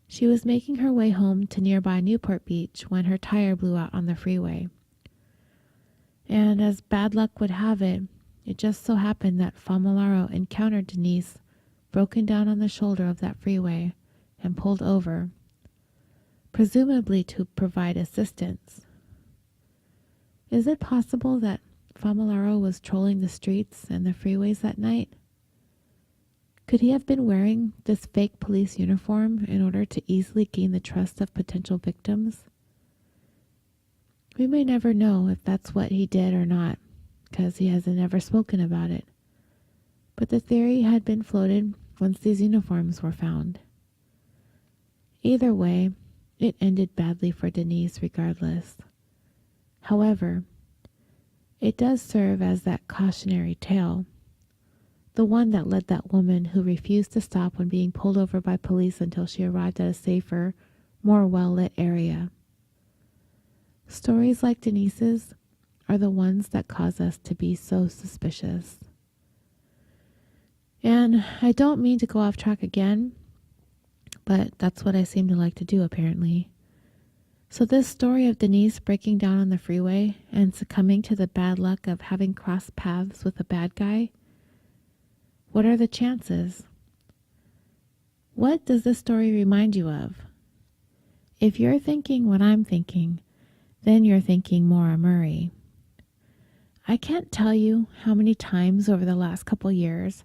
she was making her way home to nearby Newport Beach when her tire blew out on the freeway. And as bad luck would have it, it just so happened that Familaro encountered Denise broken down on the shoulder of that freeway and pulled over, presumably to provide assistance. Is it possible that Familaro was trolling the streets and the freeways that night? Could he have been wearing this fake police uniform in order to easily gain the trust of potential victims? We may never know if that's what he did or not, because he hasn't ever spoken about it. But the theory had been floated once these uniforms were found. Either way, it ended badly for Denise regardless. However, it does serve as that cautionary tale, the one that led that woman who refused to stop when being pulled over by police until she arrived at a safer, more well-lit area. Stories like Denise's are the ones that cause us to be so suspicious. And I don't mean to go off track again, but that's what I seem to like to do apparently. So this story of Denise breaking down on the freeway and succumbing to the bad luck of having crossed paths with a bad guy, what are the chances? What does this story remind you of? If you're thinking what I'm thinking, then you're thinking Maura Murray. I can't tell you how many times over the last couple years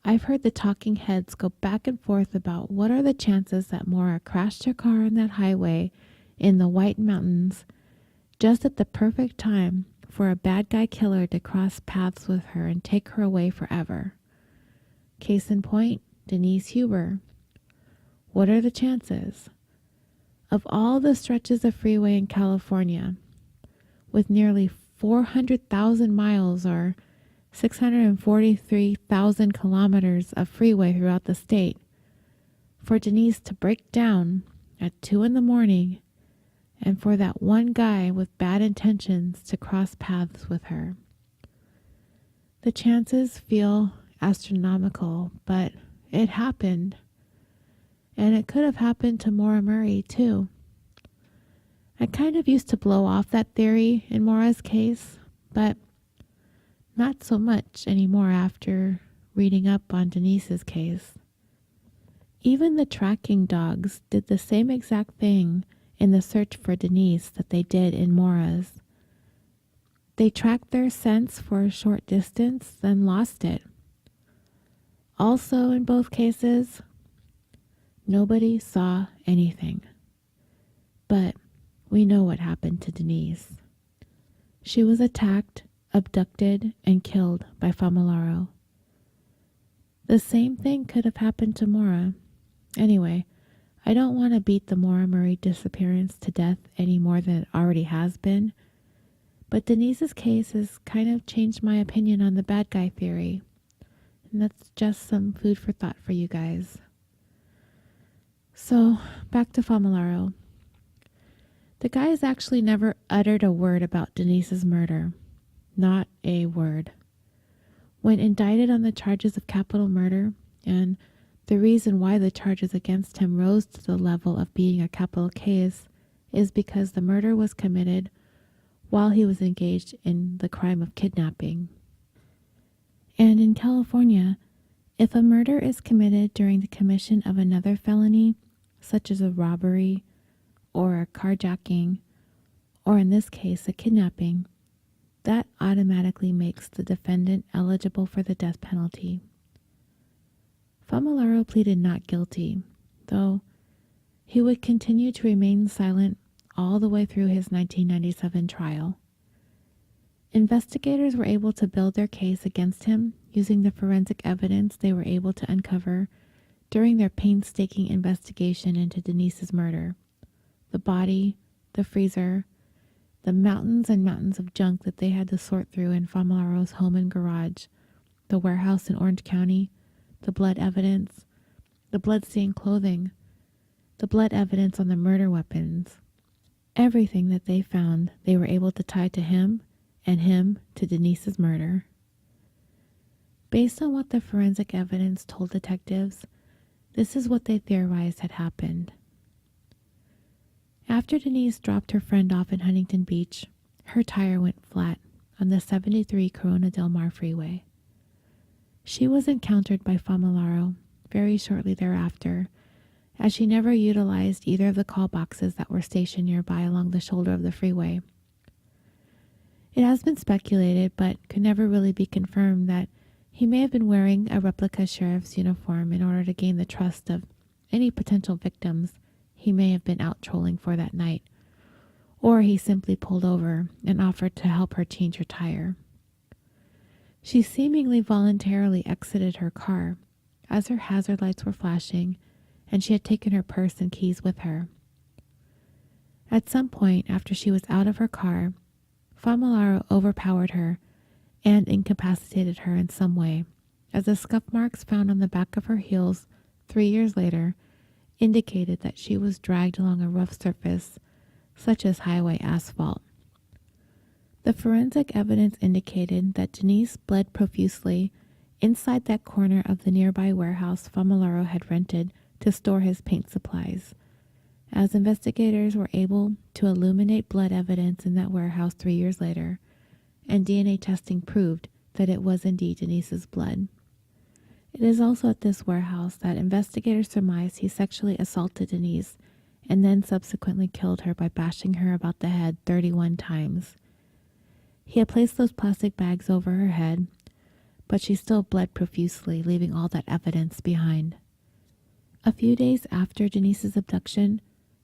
I've heard the talking heads go back and forth about what are the chances that Maura crashed her car on that highway in the White Mountains just at the perfect time for a bad guy killer to cross paths with her and take her away forever. Case in point, Denise Huber. What are the chances? Of all the stretches of freeway in California, with nearly 400,000 miles or 643,000 kilometers of freeway throughout the state, for Denise to break down at 2 in the morning and for that one guy with bad intentions to cross paths with her. The chances feel astronomical, but it happened. And it could have happened to Maura Murray, too. I kind of used to blow off that theory in Maura's case, but not so much anymore after reading up on Denise's case. Even the tracking dogs did the same exact thing in the search for Denise that they did in Maura's. They tracked their scents for a short distance, then lost it. Also, in both cases, nobody saw anything. But we know what happened to Denise. She was attacked, abducted, and killed by Famularo. The same thing could have happened to Maura. Anyway, I don't want to beat the Maura Murray disappearance to death any more than it already has been, but Denise's case has kind of changed my opinion on the bad guy theory. And that's just some food for thought for you guys. So, back to Famularo. The guys actually never uttered a word about Denise's murder. Not a word. When indicted on the charges of capital murder, and the reason why the charges against him rose to the level of being a capital case is because the murder was committed while he was engaged in the crime of kidnapping. And in California, if a murder is committed during the commission of another felony, such as a robbery or a carjacking, or in this case, a kidnapping, that automatically makes the defendant eligible for the death penalty. Famularo pleaded not guilty, though he would continue to remain silent all the way through his 1997 trial. Investigators were able to build their case against him using the forensic evidence they were able to uncover during their painstaking investigation into Denise's murder. The body, the freezer, the mountains and mountains of junk that they had to sort through in Famularo's home and garage, the warehouse in Orange County, the blood evidence, the blood-stained clothing, the blood evidence on the murder weapons. Everything that they found, they were able to tie to him and him to Denise's murder. Based on what the forensic evidence told detectives, this is what they theorized had happened. After Denise dropped her friend off in Huntington Beach, her tire went flat on the 73 Corona Del Mar freeway. She was encountered by Famularo very shortly thereafter, as she never utilized either of the call boxes that were stationed nearby along the shoulder of the freeway. It has been speculated, but could never really be confirmed, that he may have been wearing a replica sheriff's uniform in order to gain the trust of any potential victims he may have been out trolling for that night, or he simply pulled over and offered to help her change her tire. She seemingly voluntarily exited her car as her hazard lights were flashing, and she had taken her purse and keys with her. At some point after she was out of her car, Famularo overpowered her and incapacitated her in some way, as the scuff marks found on the back of her heels 3 years later indicated that she was dragged along a rough surface, such as highway asphalt. The forensic evidence indicated that Denise bled profusely inside that corner of the nearby warehouse Famularo had rented to store his paint supplies, as investigators were able to illuminate blood evidence in that warehouse 3 years later, and DNA testing proved that it was indeed Denise's blood. It is also at this warehouse that investigators surmised he sexually assaulted Denise and then subsequently killed her by bashing her about the head 31 times. He had placed those plastic bags over her head, but she still bled profusely, leaving all that evidence behind. A few days after Denise's abduction,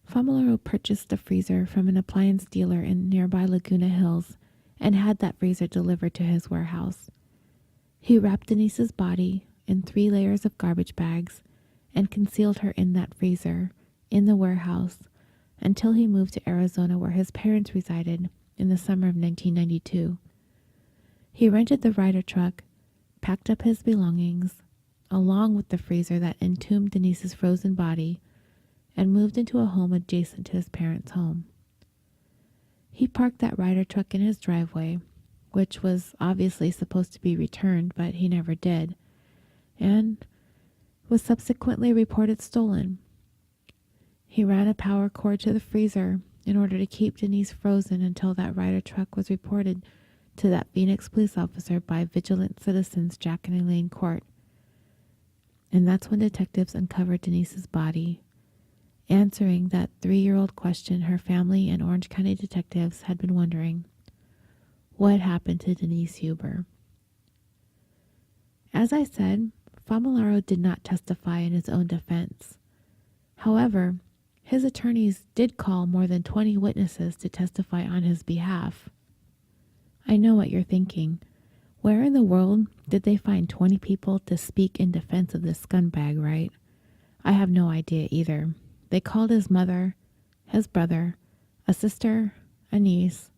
Famularo purchased a freezer from an appliance dealer in nearby Laguna Hills and had that freezer delivered to his warehouse. He wrapped Denise's body in 3 layers of garbage bags and concealed her in that freezer in the warehouse until he moved to Arizona, where his parents resided, in the summer of 1992. He rented the Ryder truck, packed up his belongings, along with the freezer that entombed Denise's frozen body, and moved into a home adjacent to his parents' home. He parked that Ryder truck in his driveway, which was obviously supposed to be returned, but he never did, and was subsequently reported stolen. He ran a power cord to the freezer in order to keep Denise frozen until that Ryder truck was reported to that Phoenix police officer by vigilant citizens Jack and Elaine Court. And that's when detectives uncovered Denise's body, answering that 3-year-old question her family and Orange County detectives had been wondering. What happened to Denise Huber? As I said, Famularo did not testify in his own defense. However, his attorneys did call more than 20 witnesses to testify on his behalf. I know what you're thinking. Where in the world did they find 20 people to speak in defense of this scumbag, right? I have no idea either. They called his mother, his brother, a sister, a niece,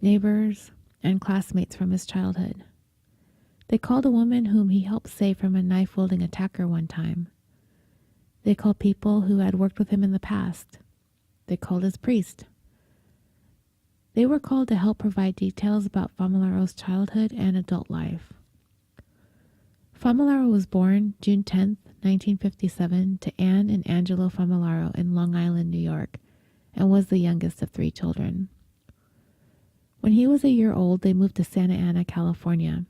neighbors, and classmates from his childhood. They called a woman whom he helped save from a knife-wielding attacker one time. They called people who had worked with him in the past. They called his priest. They were called to help provide details about Famularo's childhood and adult life. Famularo was born June 10, 1957, to Anne and Angelo Famularo in Long Island, New York, and was the youngest of 3 children. When he was a year old, they moved to Santa Ana, California.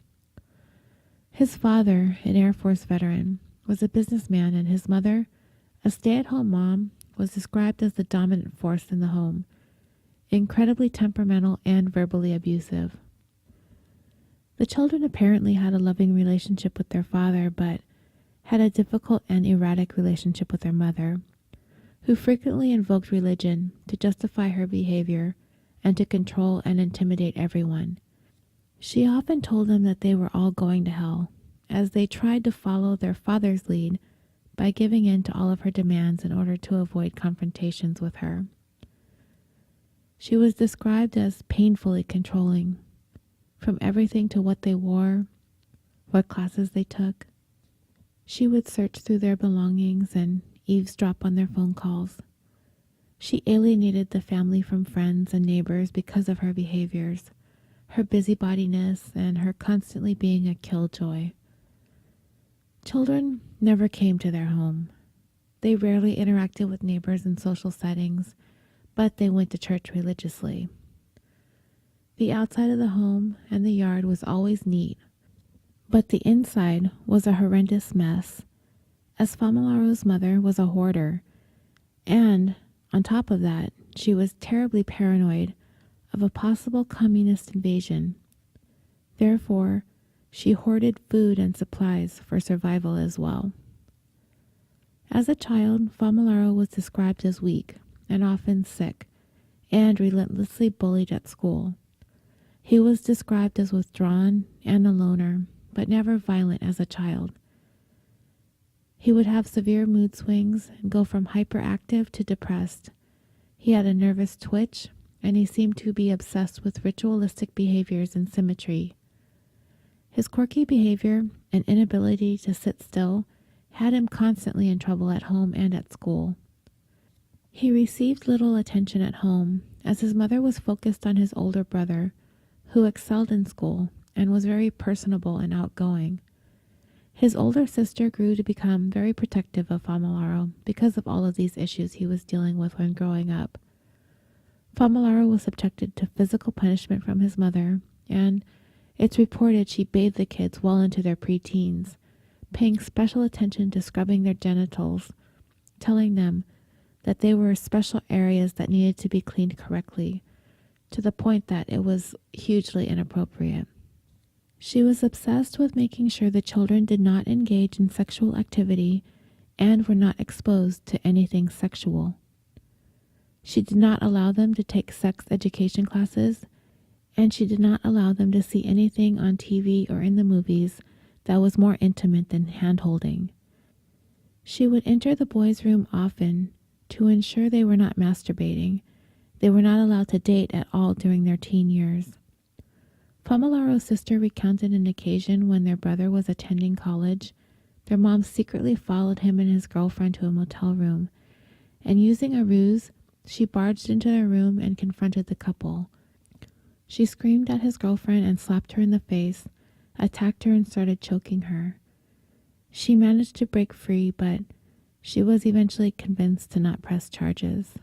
His father, an Air Force veteran, was a businessman, and his mother, a stay-at-home mom, was described as the dominant force in the home, incredibly temperamental and verbally abusive. The children apparently had a loving relationship with their father, but had a difficult and erratic relationship with their mother, who frequently invoked religion to justify her behavior and to control and intimidate everyone. She often told them that they were all going to hell, as they tried to follow their father's lead by giving in to all of her demands in order to avoid confrontations with her. She was described as painfully controlling, from everything to what they wore, what classes they took. She would search through their belongings and eavesdrop on their phone calls. She alienated the family from friends and neighbors because of her behaviors, her busybodiness, and her constantly being a killjoy. Children never came to their home. They rarely interacted with neighbors in social settings, but they went to church religiously. The outside of the home and the yard was always neat, but the inside was a horrendous mess, as Famularo's mother was a hoarder, and, on top of that, she was terribly paranoid of a possible communist invasion. Therefore, she hoarded food and supplies for survival as well. As a child, Famularo was described as weak and often sick, and relentlessly bullied at school. He was described as withdrawn and a loner, but never violent as a child. He would have severe mood swings and go from hyperactive to depressed. He had a nervous twitch, and he seemed to be obsessed with ritualistic behaviors and symmetry. His quirky behavior and inability to sit still had him constantly in trouble at home and at school. He received little attention at home, as his mother was focused on his older brother, who excelled in school and was very personable and outgoing. His older sister grew to become very protective of Famularo because of all of these issues he was dealing with when growing up. Famularo was subjected to physical punishment from his mother, and it's reported she bathed the kids well into their preteens, paying special attention to scrubbing their genitals, telling them that they were special areas that needed to be cleaned correctly, to the point that it was hugely inappropriate. She was obsessed with making sure the children did not engage in sexual activity and were not exposed to anything sexual. She did not allow them to take sex education classes, and she did not allow them to see anything on TV or in the movies that was more intimate than hand-holding. She would enter the boys' room often to ensure they were not masturbating. They were not allowed to date at all during their teen years. Familaro's sister recounted an occasion when their brother was attending college. Their mom secretly followed him and his girlfriend to a motel room, and using a ruse, she barged into their room and confronted the couple. She screamed at his girlfriend and slapped her in the face, attacked her and started choking her. She managed to break free, but she was eventually convinced to not press charges.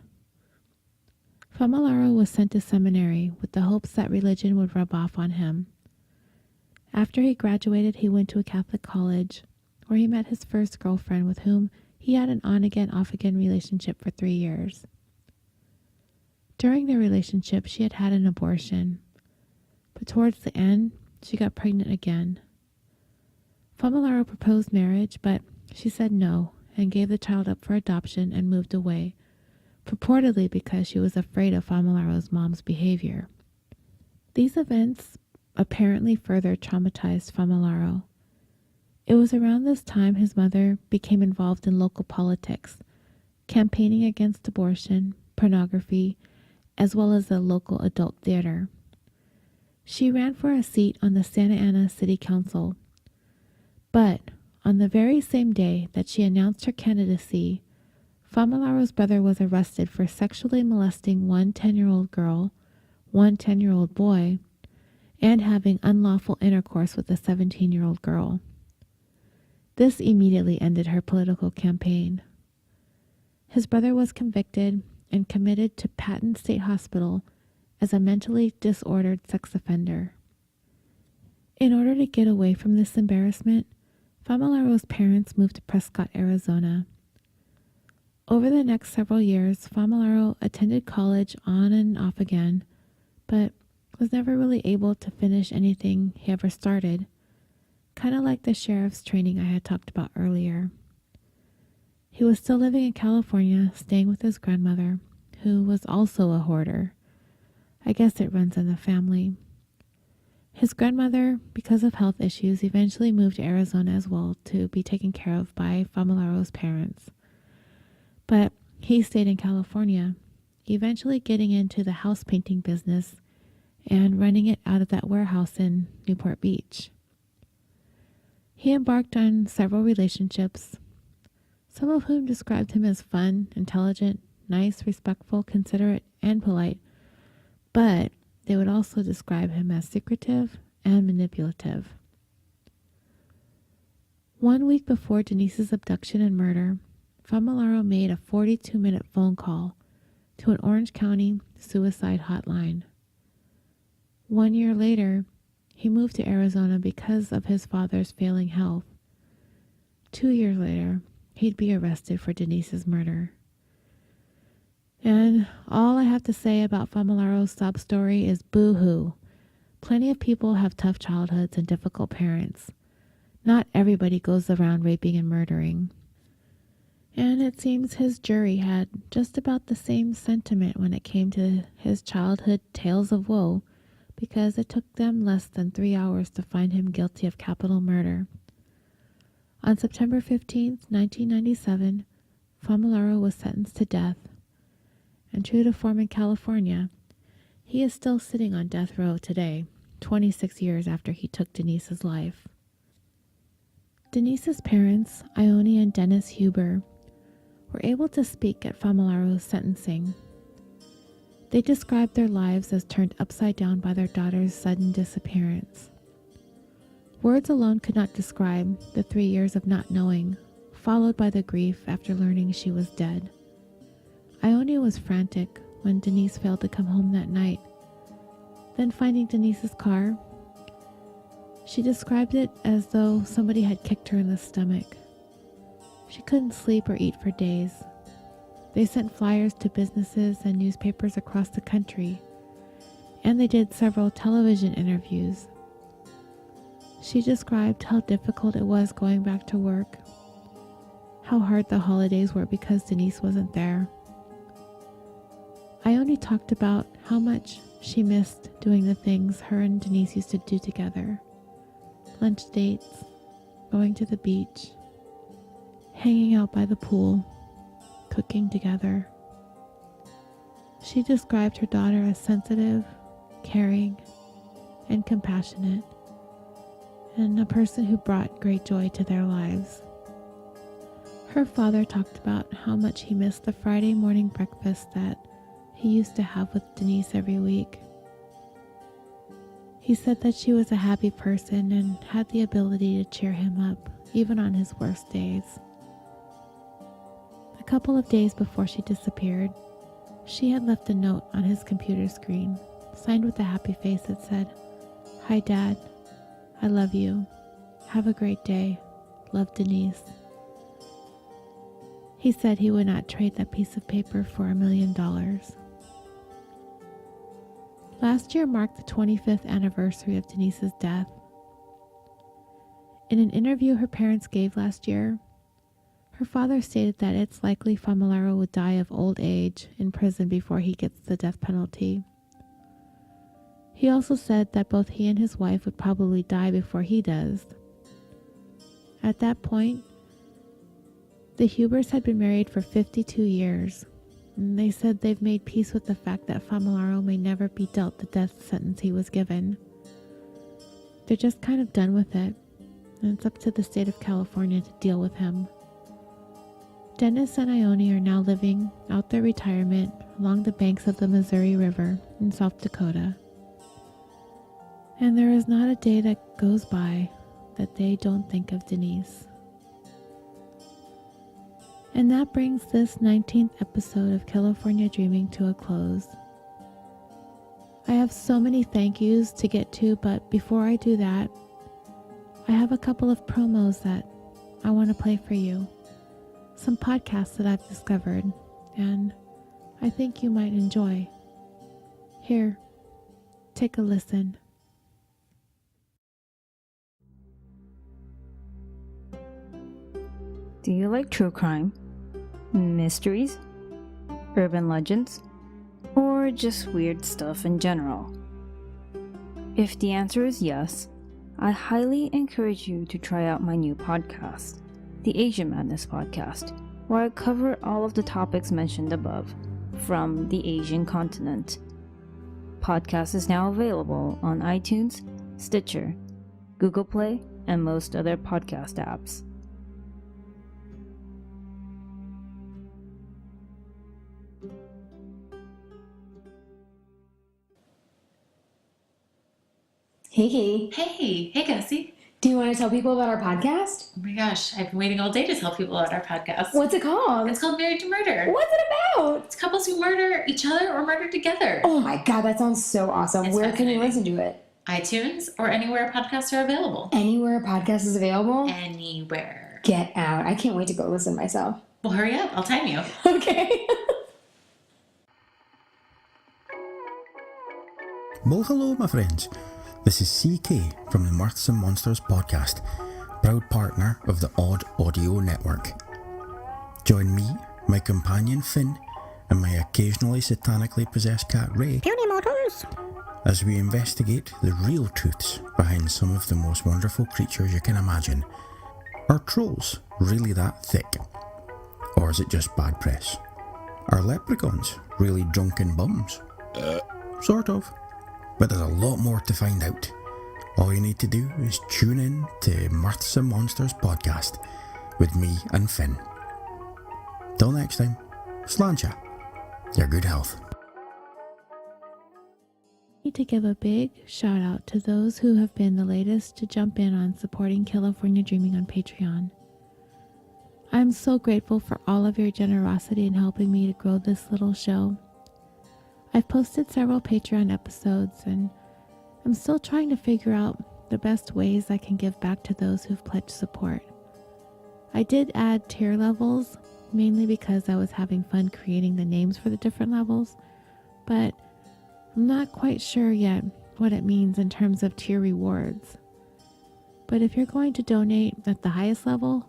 Familaro was sent to seminary with the hopes that religion would rub off on him. After he graduated, he went to a Catholic college, where he met his first girlfriend, with whom he had an on-again, off-again relationship for 3 years. During their relationship, she had had an abortion, but towards the end, she got pregnant again. Familaro proposed marriage, but she said no and gave the child up for adoption and moved away, purportedly because she was afraid of Familaro's mom's behavior. These events apparently further traumatized Familaro. It was around this time his mother became involved in local politics, campaigning against abortion, pornography, as well as the local adult theater. She ran for a seat on the Santa Ana City Council, but on the very same day that she announced her candidacy, Familaro's brother was arrested for sexually molesting one 10-year-old girl, one 10-year-old boy, and having unlawful intercourse with a 17-year-old girl. This immediately ended her political campaign. His brother was convicted and committed to Patton State Hospital as a mentally disordered sex offender. In order to get away from this embarrassment, Familaro's parents moved to Prescott, Arizona. Over the next several years, Familaro attended college on and off again, but was never really able to finish anything he ever started, kind of like the sheriff's training I had talked about earlier. He was still living in California, staying with his grandmother, who was also a hoarder. I guess it runs in the family. His grandmother, because of health issues, eventually moved to Arizona as well to be taken care of by Familaro's parents. But he stayed in California, eventually getting into the house painting business and running it out of that warehouse in Newport Beach. He embarked on several relationships, some of whom described him as fun, intelligent, nice, respectful, considerate, and polite, but they would also describe him as secretive and manipulative. 1 week before Denise's abduction and murder, Familaro made a 42-minute phone call to an Orange County suicide hotline. 1 year later, he moved to Arizona because of his father's failing health. 2 years later, he'd be arrested for Denise's murder. And all I have to say about Familaro's sob story is boo-hoo. Plenty of people have tough childhoods and difficult parents. Not everybody goes around raping and murdering. And it seems his jury had just about the same sentiment when it came to his childhood tales of woe, because it took them less than 3 hours to find him guilty of capital murder. On September 15th, 1997, Familaro was sentenced to death. And true to form in California, he is still sitting on death row today, 26 years after he took Denise's life. Denise's parents, Ione and Dennis Huber, were able to speak at Familaro's sentencing. They described their lives as turned upside down by their daughter's sudden disappearance. Words alone could not describe the 3 years of not knowing, followed by the grief after learning she was dead. Ione was frantic when Denise failed to come home that night. Then finding Denise's car, she described it as though somebody had kicked her in the stomach. She couldn't sleep or eat for days. They sent flyers to businesses and newspapers across the country, and they did several television interviews. She described how difficult it was going back to work, how hard the holidays were because Denise wasn't there. Ione talked about how much she missed doing the things her and Denise used to do together. Lunch dates, going to the beach, hanging out by the pool, cooking together. She described her daughter as sensitive, caring, and compassionate, and a person who brought great joy to their lives. Her father talked about how much he missed the Friday morning breakfast that he used to have with Denise every week. He said that she was a happy person and had the ability to cheer him up, even on his worst days. A couple of days before she disappeared, she had left a note on his computer screen, signed with a happy face that said, "Hi Dad, I love you. Have a great day. Love, Denise." He said he would not trade that piece of paper for $1 million. Last year marked the 25th anniversary of Denise's death. In an interview her parents gave last year, her father stated that it's likely Famularo would die of old age in prison before he gets the death penalty. He also said that both he and his wife would probably die before he does. At that point, the Hubers had been married for 52 years, and they said they've made peace with the fact that Famularo may never be dealt the death sentence he was given. They're just kind of done with it, and it's up to the state of California to deal with him. Dennis and Ione are now living out their retirement along the banks of the Missouri River in South Dakota. And there is not a day that goes by that they don't think of Denise. And that brings this 19th episode of California Dreaming to a close. I have so many thank yous to get to, but before I do that, I have a couple of promos that I want to play for you. Some podcasts that I've discovered, and I think you might enjoy. Here, take a listen. Do you like true crime, mysteries, urban legends, or just weird stuff in general? If the answer is yes, I highly encourage you to try out my new podcast, the Asian Madness Podcast, where I cover all of the topics mentioned above from the Asian continent. Podcast is now available on iTunes, Stitcher, Google Play, and most other podcast apps. Hey, Katie. Hey, Cassie. Do you want to tell people about our podcast? Oh my gosh, I've been waiting all day to tell people about our podcast. What's it called? It's called Married to Murder. What's it about? It's couples who murder each other or murder together. Oh my God, that sounds so awesome. It's Where can you fascinating. listen to it? iTunes or anywhere podcasts are available. Anywhere a podcast is available? Anywhere. Get out. I can't wait to go listen myself. Well, hurry up. I'll time you. Okay. Well, hello, my friends. This is CK from the Mirths and Monsters podcast, proud partner of the Odd Audio Network. Join me, my companion Finn, and my occasionally satanically possessed cat Ray Puny Motors! as we investigate the real truths behind some of the most wonderful creatures you can imagine. Are trolls really that thick? Or is it just bad press? Are leprechauns really drunken bums? Sort of. But there's a lot more to find out. All you need to do is tune in to Mirths and Monsters podcast with me and Finn. Till next time, sláinte. Your good health. I need to give a big shout out to those who have been the latest to jump in on supporting California Dreaming on Patreon. I'm so grateful for all of your generosity in helping me to grow this little show. I've posted several Patreon episodes, and I'm still trying to figure out the best ways I can give back to those who've pledged support. I did add tier levels, mainly because I was having fun creating the names for the different levels, but I'm not quite sure yet what it means in terms of tier rewards. But if you're going to donate at the highest level,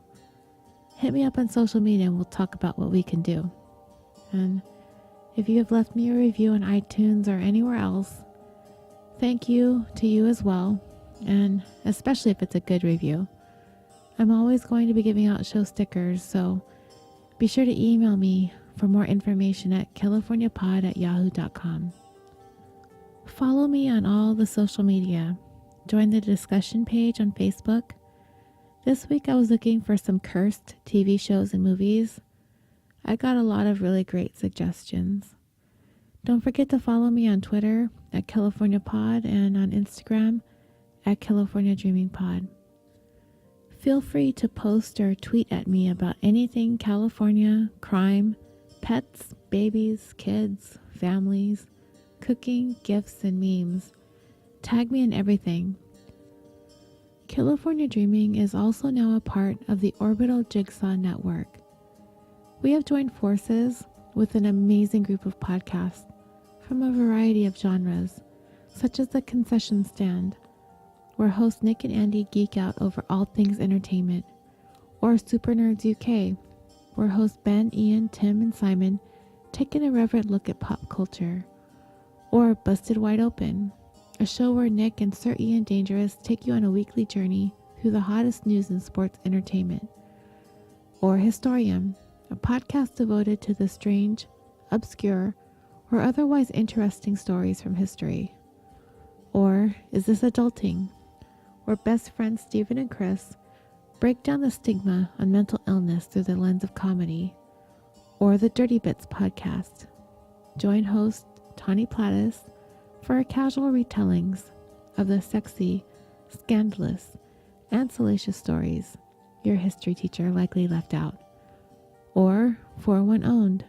hit me up on social media and we'll talk about what we can do. And if you have left me a review on iTunes or anywhere else, thank you to you as well, and especially if it's a good review. I'm always going to be giving out show stickers, so be sure to email me for more information at californiapod@yahoo.com. Follow me on all the social media. Join the discussion page on Facebook. This week I was looking for some cursed TV shows and movies. I got a lot of really great suggestions. Don't forget to follow me on Twitter at CaliforniaPod and on Instagram at CaliforniaDreamingPod. Feel free to post or tweet at me about anything California, crime, pets, babies, kids, families, cooking, gifts, and memes. Tag me in everything. California Dreaming is also now a part of the Orbital Jigsaw Network. We have joined forces with an amazing group of podcasts from a variety of genres, such as The Concession Stand, where hosts Nick and Andy geek out over all things entertainment, or Super Nerds UK, where hosts Ben, Ian, Tim, and Simon take an irreverent look at pop culture, or Busted Wide Open, a show where Nick and Sir Ian Dangerous take you on a weekly journey through the hottest news in sports entertainment, or Historium, a podcast devoted to the strange, obscure, or otherwise interesting stories from history, or Is This Adulting, where best friends Stephen and Chris break down the stigma on mental illness through the lens of comedy, or the Dirty Bits podcast. Join host Tawny Plattis for our casual retellings of the sexy, scandalous, and salacious stories your history teacher likely left out. Or 41 Owned,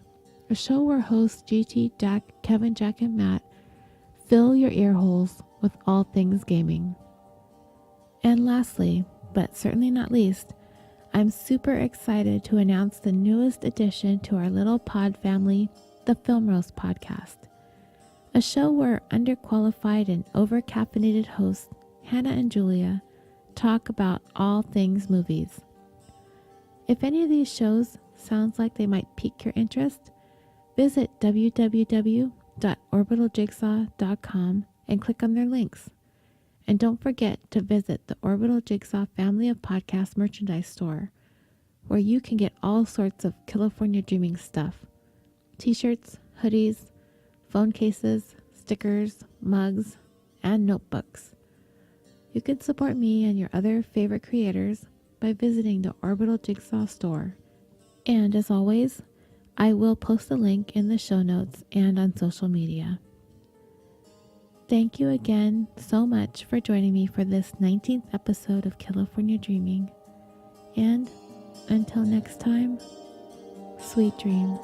a show where hosts GT, Jack, Kevin, Jack, and Matt fill your ear holes with all things gaming. And lastly, but certainly not least, I'm super excited to announce the newest addition to our little pod family, the Film Roast Podcast, a show where underqualified and over-caffeinated hosts Hannah and Julia talk about all things movies. If any of these shows sounds like they might pique your interest, visit www.orbitaljigsaw.com and click on their links. And don't forget to visit the Orbital Jigsaw family of podcast merchandise store, where you can get all sorts of California Dreaming stuff. T-shirts, hoodies, phone cases, stickers, mugs, and notebooks. You can support me and your other favorite creators by visiting the Orbital Jigsaw store. And as always, I will post a link in the show notes and on social media. Thank you again so much for joining me for this 19th episode of California Dreaming. And until next time, sweet dreams.